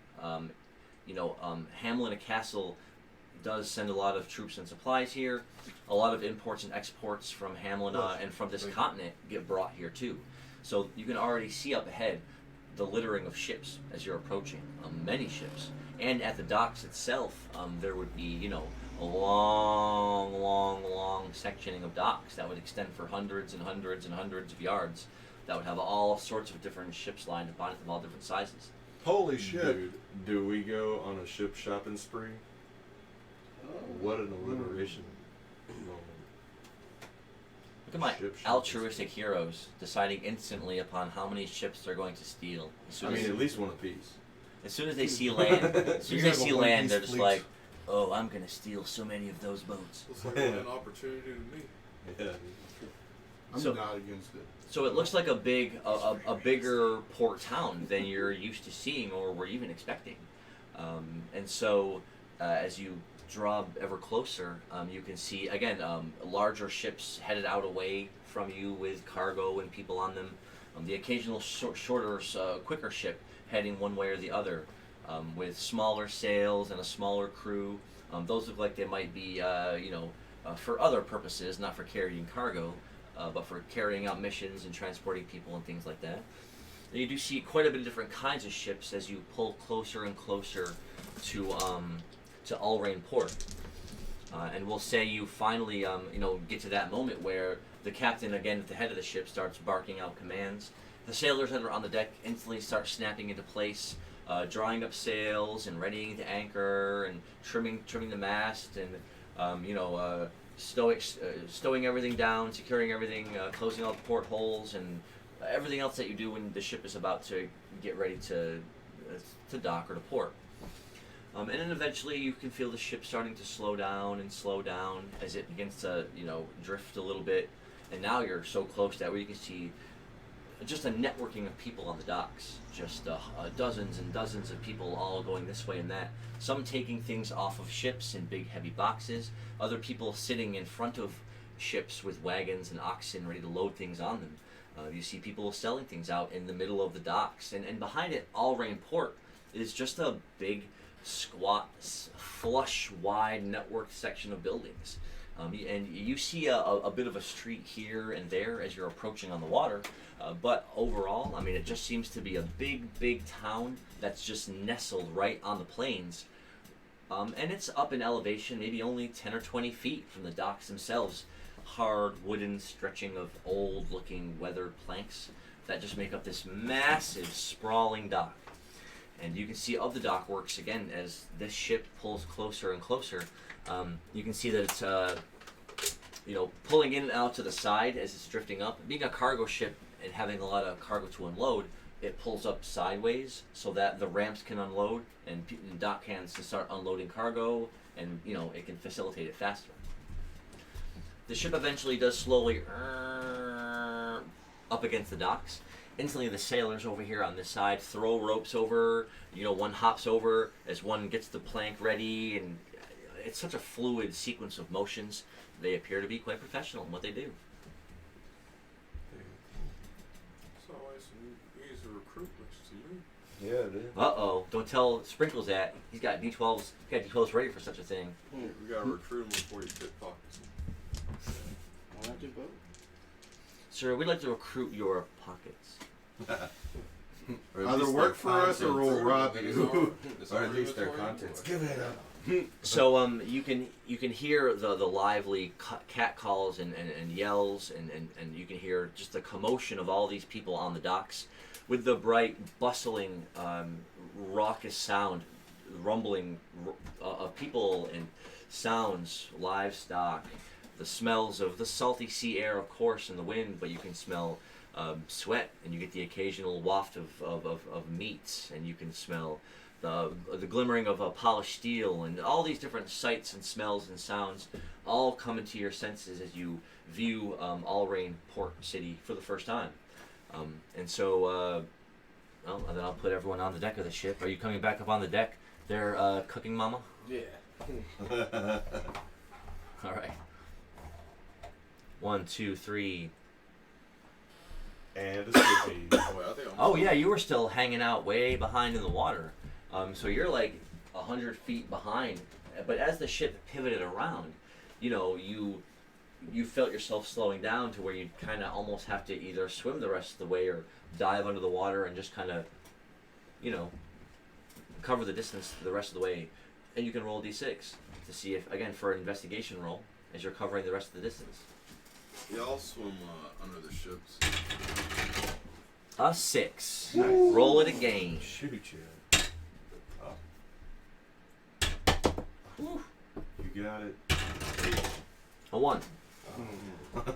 Hamlin Castle does send a lot of troops and supplies here. A lot of imports and exports from Hamlin and from this continent get brought here too. So you can already see up ahead the littering of ships as you're approaching, many ships. And at the docks itself, there would be, a long sectioning of docks that would extend for hundreds and hundreds and hundreds of yards, that would have all sorts of different ships lined up on it of all different sizes. Holy shit. Dude, do we go on a ship shopping spree? What an alliteration. Look at my Ship shopping altruistic heroes deciding instantly upon how many ships they're going to steal. At least one apiece. As soon as they see land, they're just like, oh, I'm going to steal so many of those boats. Looks like an opportunity to me. Yeah. I'm not against it. So it looks like a bigger port town than you're used to seeing or were even expecting. And so as you draw ever closer, you can see, again, larger ships headed out away from you with cargo and people on them. The occasional shorter, quicker ship heading one way or the other, with smaller sails and a smaller crew. Those look like they might be, for other purposes, not for carrying cargo, but for carrying out missions and transporting people and things like that. And you do see quite a bit of different kinds of ships as you pull closer and closer to Allrain Port. And we'll say you finally, get to that moment where the captain, again at the head of the ship, starts barking out commands. The sailors that are on the deck instantly start snapping into place, drawing up sails and readying to anchor and trimming the mast and stowing everything down, securing everything, closing all the portholes and everything else that you do when the ship is about to get ready to dock or to port. And then eventually you can feel the ship starting to slow down as it begins to drift a little bit, and now you're so close that where you can see just a networking of people on the docks, just dozens and dozens of people all going this way and that. Some taking things off of ships in big heavy boxes, other people sitting in front of ships with wagons and oxen ready to load things on them. You see people selling things out in the middle of the docks, and behind it, Allrain Port is just a big, squat, flush, wide, networked section of buildings. And you see a bit of a street here and there as you're approaching on the water, but overall, it just seems to be a big town that's just nestled right on the plains. And it's up in elevation, maybe only 10 or 20 feet from the docks themselves. hard wooden stretching of old-looking weathered planks that just make up this massive, sprawling dock. And you can see of the dock works again as this ship pulls closer and closer. You can see that it's pulling in and out to the side as it's drifting up. Being a cargo ship and having a lot of cargo to unload, it pulls up sideways so that the ramps can unload and dock hands can start unloading cargo, and it can facilitate it faster. The ship eventually does slowly up against the docks. Instantly, the sailors over here on this side throw ropes over. One hops over as one gets the plank ready, and it's such a fluid sequence of motions. They appear to be quite professional in what they do. So he's a recruit next to me. Yeah, dude. Uh-oh, don't tell Sprinkles that. He's got D12s. He's got D12s ready for such a thing. We gotta recruit him before he pickpockets. Why not do both? Sir, we'd like to recruit your pockets. Or at Either least work their for us or contents. we'll rob you. Or at least their contents. Give it up. So you can hear the lively cat calls and yells, and you can hear just the commotion of all these people on the docks with the bright, bustling, raucous sound, rumbling of people and sounds, livestock, the smells of the salty sea air, of course, and the wind, but you can smell sweat, and you get the occasional waft of meats, and you can smell the glimmering of polished steel, and all these different sights and smells and sounds all come into your senses as you view Allrain Port City for the first time. And so, then I'll put everyone on the deck of the ship. Are you coming back up on the deck there, Cooking Mama? Yeah. All right. 1, 2, 3. And a skippy. Oh yeah, you were still hanging out way behind in the water. So you're like 100 feet behind. But as the ship pivoted around, you felt yourself slowing down to where you kind of almost have to either swim the rest of the way or dive under the water and just kind of, cover the distance the rest of the way. And you can roll D6 to see if, again, for an investigation roll, as you're covering the rest of the distance. Yeah, I'll swim under the ships. A 6. Nice. Roll it again. Shoot you. Whew. You got it. A 1.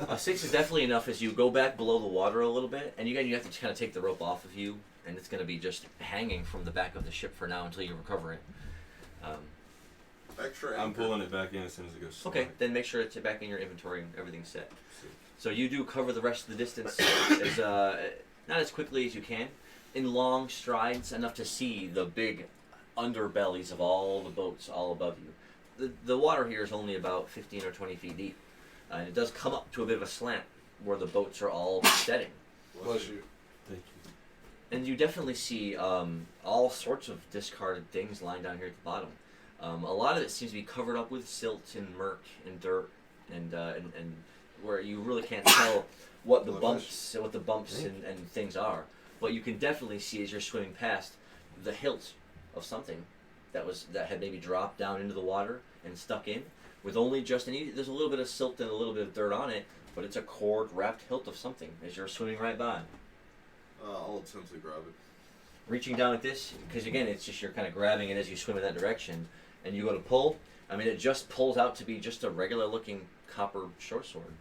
A 6 is definitely enough as you go back below the water a little bit, and you have to kind of take the rope off of you, and it's going to be just hanging from the back of the ship for now until you recover it. Extra I'm anchor. pulling it back in as soon as it goes. Okay, then make sure it's back in your inventory and everything's set. So you do cover the rest of the distance as not as quickly as you can, in long strides, enough to see the big underbellies of all the boats all above you. The water here is only about 15 or 20 feet deep, and it does come up to a bit of a slant where the boats are all setting. Bless you. Thank you. And you definitely see all sorts of discarded things lying down here at the bottom. A lot of it seems to be covered up with silt and murk and dirt, and where you really can't tell what the bumps and things are. But you can definitely see as you're swimming past the hilt of something that had maybe dropped down into the water and stuck in, with only just there's a little bit of silt and a little bit of dirt on it, but it's a cord wrapped hilt of something as you're swimming right by. I'll attempt to grab it. Reaching down at this, because again, it's just you're kind of grabbing it as you swim in that direction, and you go to pull. I mean, it just pulls out to be just a regular-looking copper short sword.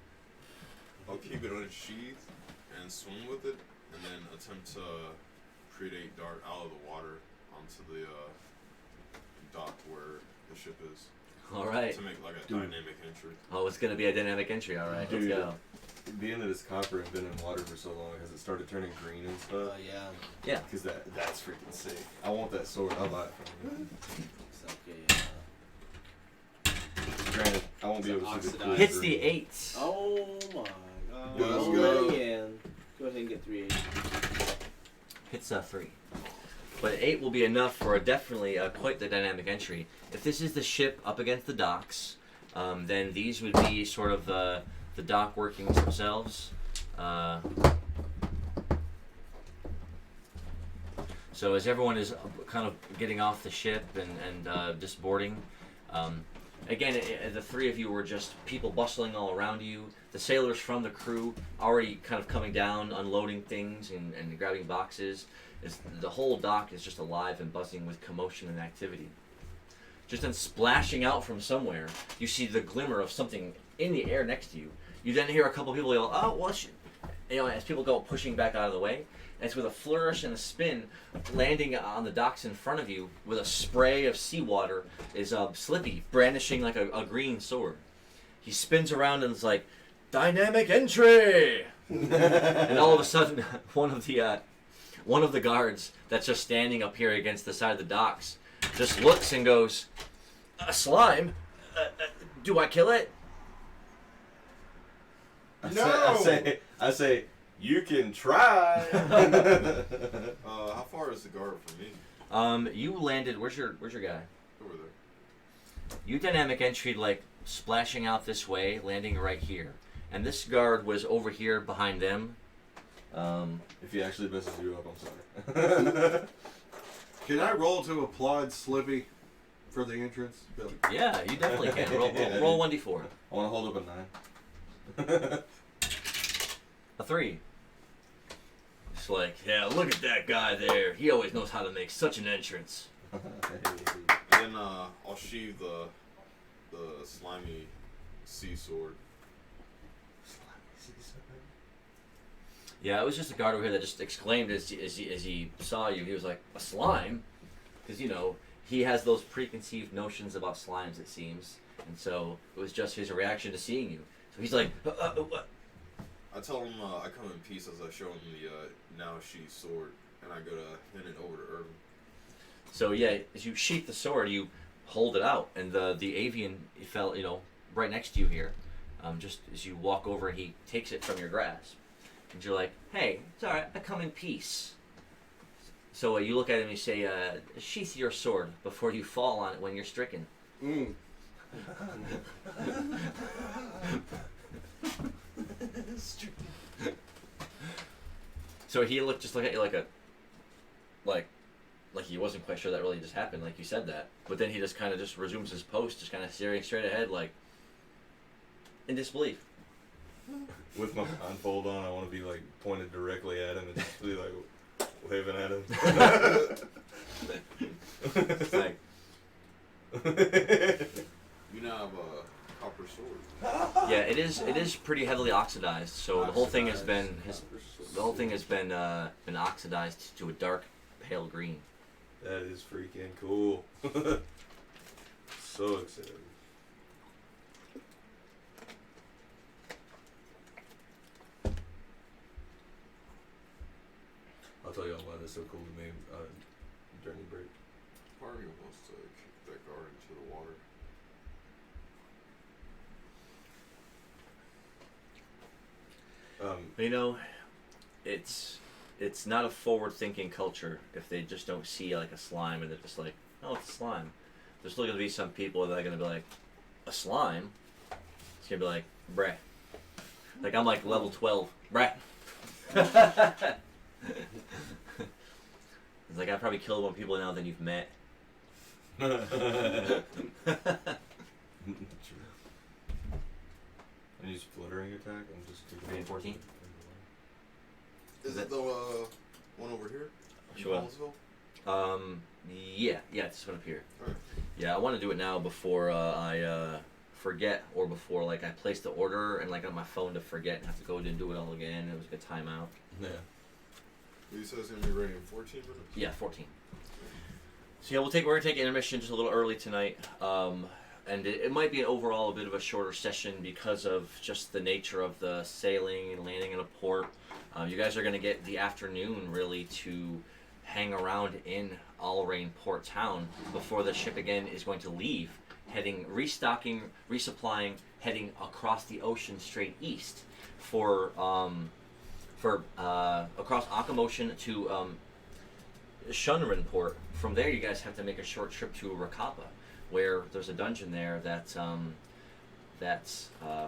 I'll keep it on its sheath and swim with it, and then attempt to create a dart out of the water onto the dock where the ship is. All right. To make like a dynamic entry. Oh, it's going to be a dynamic entry. All right, let's Dude. go. Being that it's copper and been in water for so long, has it started turning green and stuff? Yeah. Yeah. Because that's freaking sick. I want that sword. I'll buy it from you. It's like Granted, I won't be able to see the cool Hits green. the 8. oh my god. Let's Roll go. it again. Go ahead and get 3 8. Hits a 3. But 8 will be enough for definitely quite the dynamic entry. If this is the ship up against the docks, then these would be sort of the dock workings themselves. So as everyone is kind of getting off the ship and just boarding, again, the three of you were just people bustling all around you. The sailors from the crew already kind of coming down, unloading things and grabbing boxes. The whole dock is just alive and buzzing with commotion and activity. Just then, splashing out from somewhere, you see the glimmer of something in the air next to you. You then hear a couple people yell, "Oh, what?" As people go pushing back out of the way. And it's with a flourish and a spin, landing on the docks in front of you with a spray of seawater is Slippy, brandishing like a green sword. He spins around and is like, "Dynamic entry!" And all of a sudden, one of the guards that's just standing up here against the side of the docks just looks and goes, "A slime? Do I kill it?" I say, you can try. How far is the guard from me? You landed. Where's your guy? Over there. You dynamic entry like splashing out this way, landing right here, and this guard was over here behind them. If he actually messes you up, I'm sorry. Can I roll to applaud Slippy for the entrance? Billy? Yeah, you definitely can. Roll 1d4. I want to hold up a 9. A 3. It's like, yeah, look at that guy there. He always knows how to make such an entrance. Then I'll sheathe the slimy sea sword. Yeah, it was just a guard over here that just exclaimed as he saw you. He was like, "A slime?" Because, he has those preconceived notions about slimes, it seems. And so it was just his reaction to seeing you. So he's like, what? I tell him I come in peace as I show him the now sheathed sword, and I go to hand it over to Irvin. So yeah, as you sheath the sword, you hold it out, and the avian fell, right next to you here. Just as you walk over, and he takes it from your grasp, and you're like, "Hey, it's all right. I come in peace." So you look at him and you say, "Sheath your sword before you fall on it when you're stricken." Mm. So he looked at you like he wasn't quite sure that really just happened, like you said that. But then he just kind of just resumes his post, just kind of staring straight ahead, like in disbelief. With my blindfold on, I want to be like pointed directly at him and just be like waving at him. It's like, You now have a copper sword. yeah, it is pretty heavily oxidized. So the whole thing has been been oxidized to a dark pale green. That is freaking cool. So excited. I'll tell y'all why that's so cool to me during the break. Part of me wants to kick that guard into the water. It's not a forward-thinking culture if they just don't see like a slime and they're just like, "Oh, it's a slime." There's still gonna be some people that are gonna be like, "A slime?" It's gonna be like, "Breh." Like I'm like level 12, breh. It's like I probably killed more people now than you've met. I use fluttering attack. I'm just 3 and 14. Is it the one over here? In Sure. Ballsville? Yeah, it's this one up here. Alright. Yeah, I want to do it now before I forget, or before like I place the order and like on my phone to forget and have to go in and do it all again. It was a good timeout. Yeah. You said it's gonna be ready in 14 minutes? Yeah, 14. So yeah, we're gonna take intermission just a little early tonight, and it might be overall a bit of a shorter session because of just the nature of the sailing and landing in a port. You guys are gonna get the afternoon really to hang around in Allrain Port Town before the ship again is going to leave, restocking, resupplying, heading across the ocean straight east for across Akamotion to Shunrin Port. From there, you guys have to make a short trip to Rakapa, where there's a dungeon there that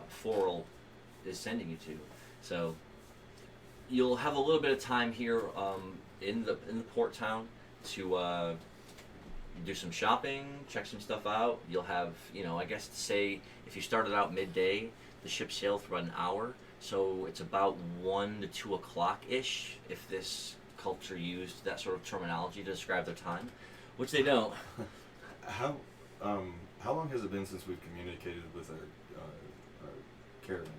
Floral is sending you to. So you'll have a little bit of time here in the port town to do some shopping, check some stuff out. You'll have, I guess say if you started out midday, the ship sailed for about an hour, so it's about 1 to 2 o'clock ish. If this culture used that sort of terminology to describe their time, which they don't. How long has it been since we've communicated with our caravan?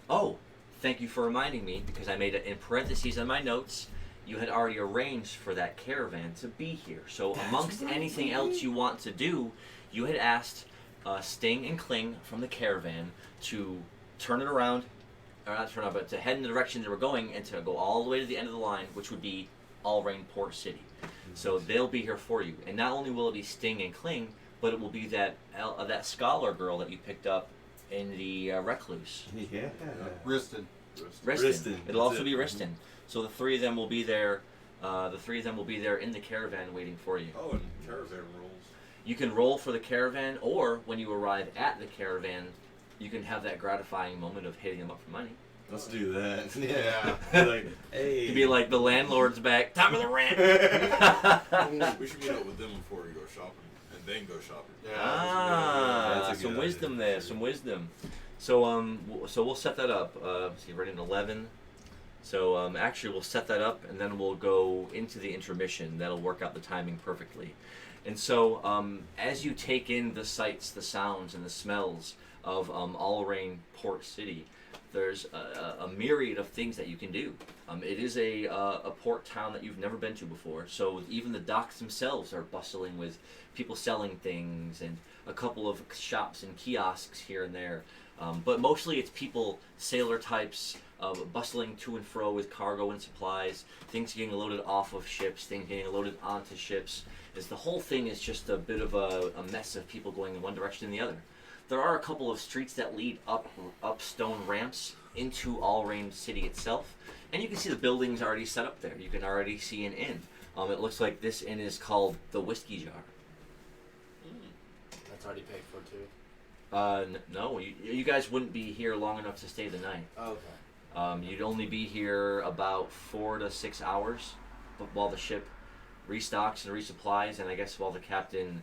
Oh, thank you for reminding me, because I made it in parentheses on my notes. You had already arranged for that caravan to be here. So amongst anything else you want to do, you had asked Sting and Kling from the caravan to turn it around, or not turn it around, but to head in the direction they were going and to go all the way to the end of the line, which would be Allrain Port City. So they'll be here for you. And not only will it be Sting and Kling, but it will be that scholar girl that you picked up in the Recluse. Yeah. Riston. Riston. It'll also be Riston. So the three of them will be there. The three of them will be there in the caravan waiting for you. Oh, and caravan rolls. You can roll for the caravan, or when you arrive at the caravan, you can have that gratifying moment of hitting them up for money. Let's do that. Yeah. Like, hey. To be like, the landlord's back. Time for the rent. We should meet up with them before we go shopping, and then go shopping. Yeah. That's a Some good wisdom idea. there. Some wisdom. So so we'll set that up. See, we're in 11. So actually, we'll set that up, and then we'll go into the intermission. That'll work out the timing perfectly. And so as you take in the sights, the sounds, and the smells of Allrain Port City, there's a myriad of things that you can do. It is a port town that you've never been to before, so even the docks themselves are bustling with people selling things and a couple of shops and kiosks here and there. But mostly it's people, sailor types, bustling to and fro with cargo and supplies, things getting loaded off of ships, things getting loaded onto ships. The whole thing is just a bit of a mess of people going in one direction and the other. There are a couple of streets that lead up stone ramps into Allrain City itself, and you can see the buildings already set up there. You can already see an inn. It looks like this inn is called the Whiskey Jar. That's already paid for too. No, you guys wouldn't be here long enough to stay the night. Oh, okay. You'd only be here about 4 to 6 hours, but while the ship restocks and resupplies, and I guess while the captain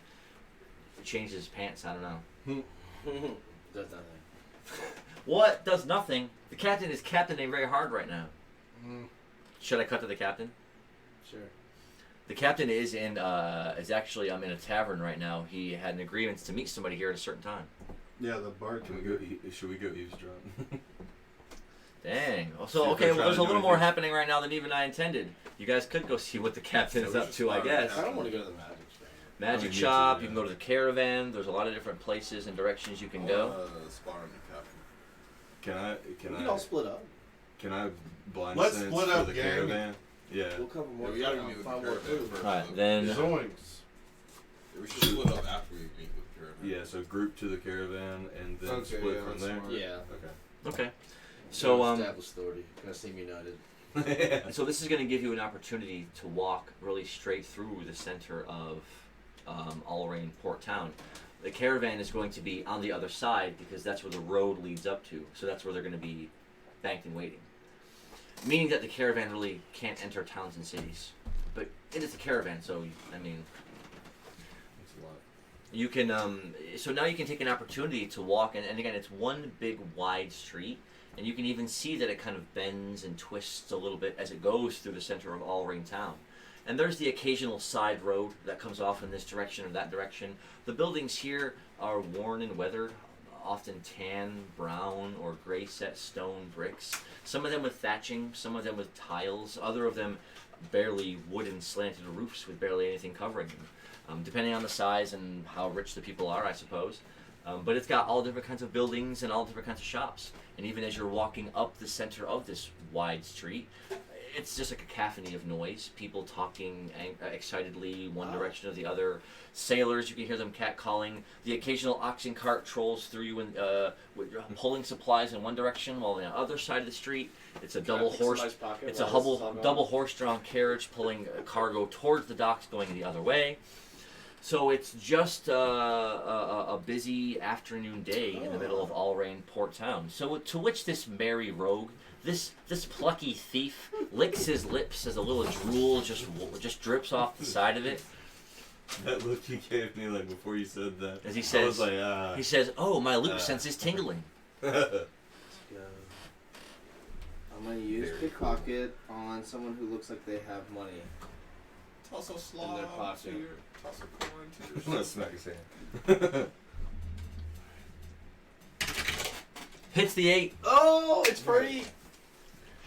changes his pants. I don't know. Does nothing. What does nothing? The captain is captaining very hard right now. Should I cut to the captain? Sure. The captain is actually in a tavern right now. He had an agreement to meet somebody here at a certain time. Yeah, the bar. Can we go? Should we go eavesdrop? Dang. So See if okay, they're well, there's a trying to little do more anything. happening right now than even I intended. You guys could go see what the captain is Yeah, we up should to, I spot guess. him. I don't want to go to the magic shop. Magic me too, shop. yeah. You can go to the caravan. There's a lot of different places and directions you can go. Spot on the captain. Can We can all split up. Can I blind Let's sense split for up, the gang. caravan? Yeah. We'll cover more. Yeah, we gotta meet with the find more caravan food. first. Alright, then. Zoinks. Yeah, we should split up after we meet with the caravan. Yeah. So group to the caravan and then Okay, split yeah, from that's there. smart. Yeah. Okay. So Established authority. Gonna seem united. Okay. so this is going to give you an opportunity to walk really straight through the center of Allrain Port Town. The caravan is going to be on the other side because that's where the road leads up to. So that's where they're going to be banked and waiting. Meaning that the caravan really can't enter towns and cities. But it is a caravan, so I mean, That's a lot. you can. So now you can take an opportunity to walk, and again, it's one big wide street. And you can even see that it kind of bends and twists a little bit as it goes through the center of Allrain Town. And there's the occasional side road that comes off in this direction or that direction. The buildings here are worn and weathered, often tan, brown, or gray set stone bricks. Some of them with thatching, some of them with tiles, other of them barely wooden slanted roofs with barely anything covering them, depending on the size and how rich the people are, I suppose. But it's got all different kinds of buildings and all different kinds of shops. And even as you're walking up the center of this wide street, it's just like a cacophony of noise. People talking excitedly one direction or the other. Sailors, you can hear them catcalling. The occasional oxen cart trolls through you and pulling supplies in one direction, while on the other side of the street, it's a double horse-drawn carriage pulling cargo towards the docks going the other way. So it's just a busy afternoon day in the middle of Allrain Port Town. So to which this merry rogue, this plucky thief, licks his lips as a little drool just drips off the side of it. That look you gave me, like, before you said that. As he I says, was like, ah. he says, "Oh, my loop sense is tingling." Let's go. I'm gonna use Very pickpocket on someone who looks like they have money. Toss a In their slob pocket. to your, toss a coin to I'm your. gonna smack his hand. Hits the 8. Oh, it's free!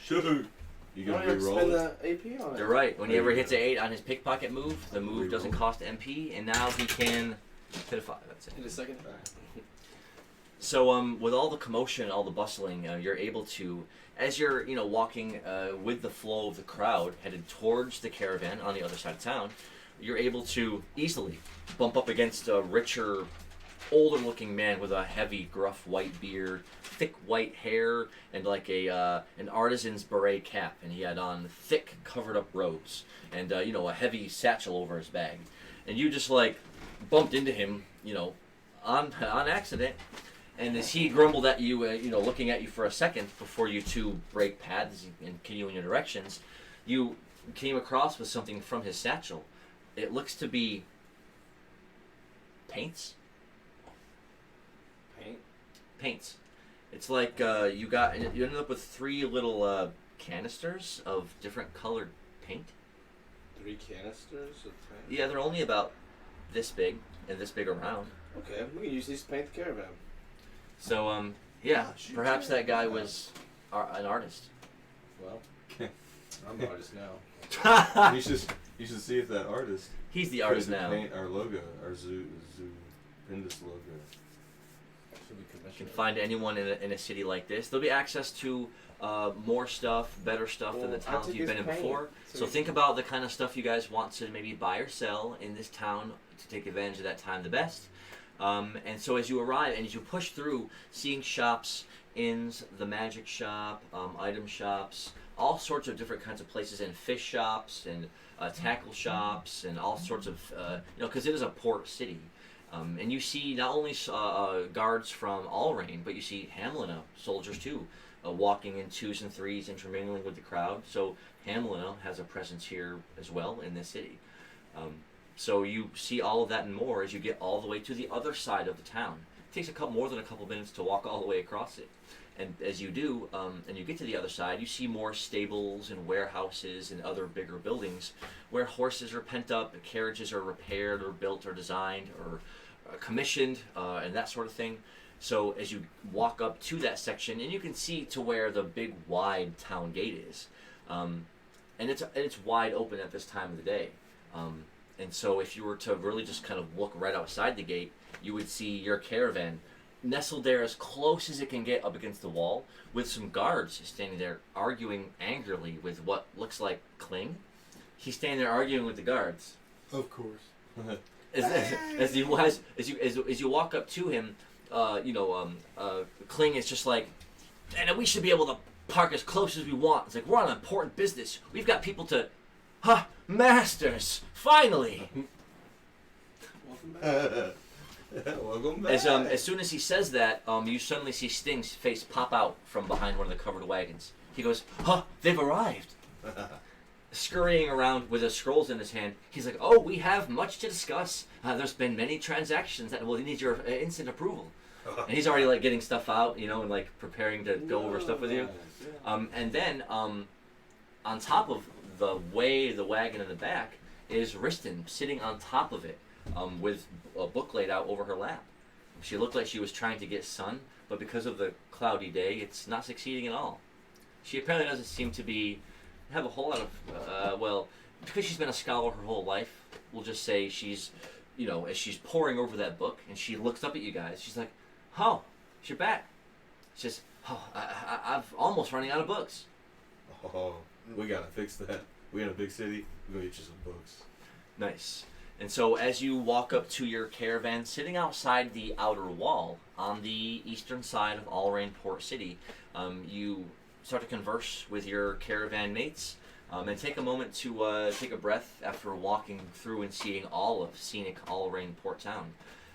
Shoot! You You don't gonna have to re-roll spend it? the AP on it. You're right. When he ever There you hits go. an 8 on his pickpocket move, the move doesn't Reroll. cost MP, and now he can hit a 5. That's it. In a second. So, with all the commotion, all the bustling, you're able to, as you're, walking with the flow of the crowd headed towards the caravan on the other side of town, you're able to easily bump up against a richer, older-looking man with a heavy, gruff white beard, thick white hair, and like an artisan's beret cap, and he had on thick, covered-up robes, and a heavy satchel over his bag, and you just like bumped into him, on accident. And as he grumbled at you, looking at you for a second before you two break paths and continue in your directions, you came across with something from his satchel. It looks to be paints. Paint? Paints. It's like you ended up with 3 little canisters of different colored paint. 3 canisters of paint? Yeah, they're only about this big and this big around. Okay, we can use these to paint the caravan. So, perhaps that guy was an artist. Well, I'm an artist now. You should see if that artist He's the artist could now. paint our logo, our Zoo Pindus logo. Should we You commission can find anyone in a city like this. There'll be access to more stuff, better stuff than the Well, I'll towns take you've his been in paint. before. So think about the kind of stuff you guys want to maybe buy or sell in this town to take advantage of that time the best. And so as you arrive and as you push through, seeing shops, inns, the magic shop, item shops, all sorts of different kinds of places, and fish shops and tackle shops and all sorts of, because it is a port city. And you see not only guards from Allrain, but you see Hamelina soldiers too, walking in 2s and 3s, intermingling with the crowd. So Hamelina has a presence here as well in this city. So you see all of that and more as you get all the way to the other side of the town. It takes more than a couple minutes to walk all the way across it. And as you do, and you get to the other side, you see more stables and warehouses and other bigger buildings where horses are pent up, carriages are repaired or built or designed or commissioned, and that sort of thing. So as you walk up to that section, and you can see to where the big wide town gate is, and it's wide open at this time of the day. And so if you were to really just kind of look right outside the gate, you would see your caravan nestled there as close as it can get up against the wall, with some guards standing there arguing angrily with what looks like Kling. He's standing there arguing with the guards. Of course. As you walk up to him, Kling is just like, and we should be able to park as close as we want. It's like, we're on important business. We've got people to... Masters! Finally! Welcome back. Welcome back. As soon as he says that, you suddenly see Sting's face pop out from behind one of the covered wagons. He goes, they've arrived! Scurrying around with his scrolls in his hand, he's like, oh, we have much to discuss. There's been many transactions that will need your instant approval. And he's already like getting stuff out, and like preparing to go over stuff with you. And then on top of the wagon in the back is Riston sitting on top of it with a book laid out over her lap. She looked like she was trying to get sun, but because of the cloudy day, it's not succeeding at all. She apparently doesn't seem to have a whole lot of, because she's been a scholar her whole life, we'll just say she's, as she's poring over that book and she looks up at you guys, she's like, oh, you're back. She says, I've almost running out of books. Oh, we gotta fix that. We're in a big city. We're gonna get you some books. Nice. And so as you walk up to your caravan, sitting outside the outer wall on the eastern side of Allrain Port City, you start to converse with your caravan mates and take a moment to take a breath after walking through and seeing all of scenic Allrain Port Town.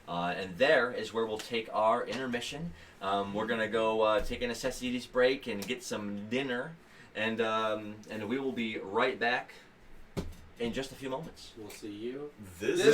And there is where we'll take our intermission. We're going to go take a necessities break and get some dinner. And we will be right back in just a few moments. We'll see you This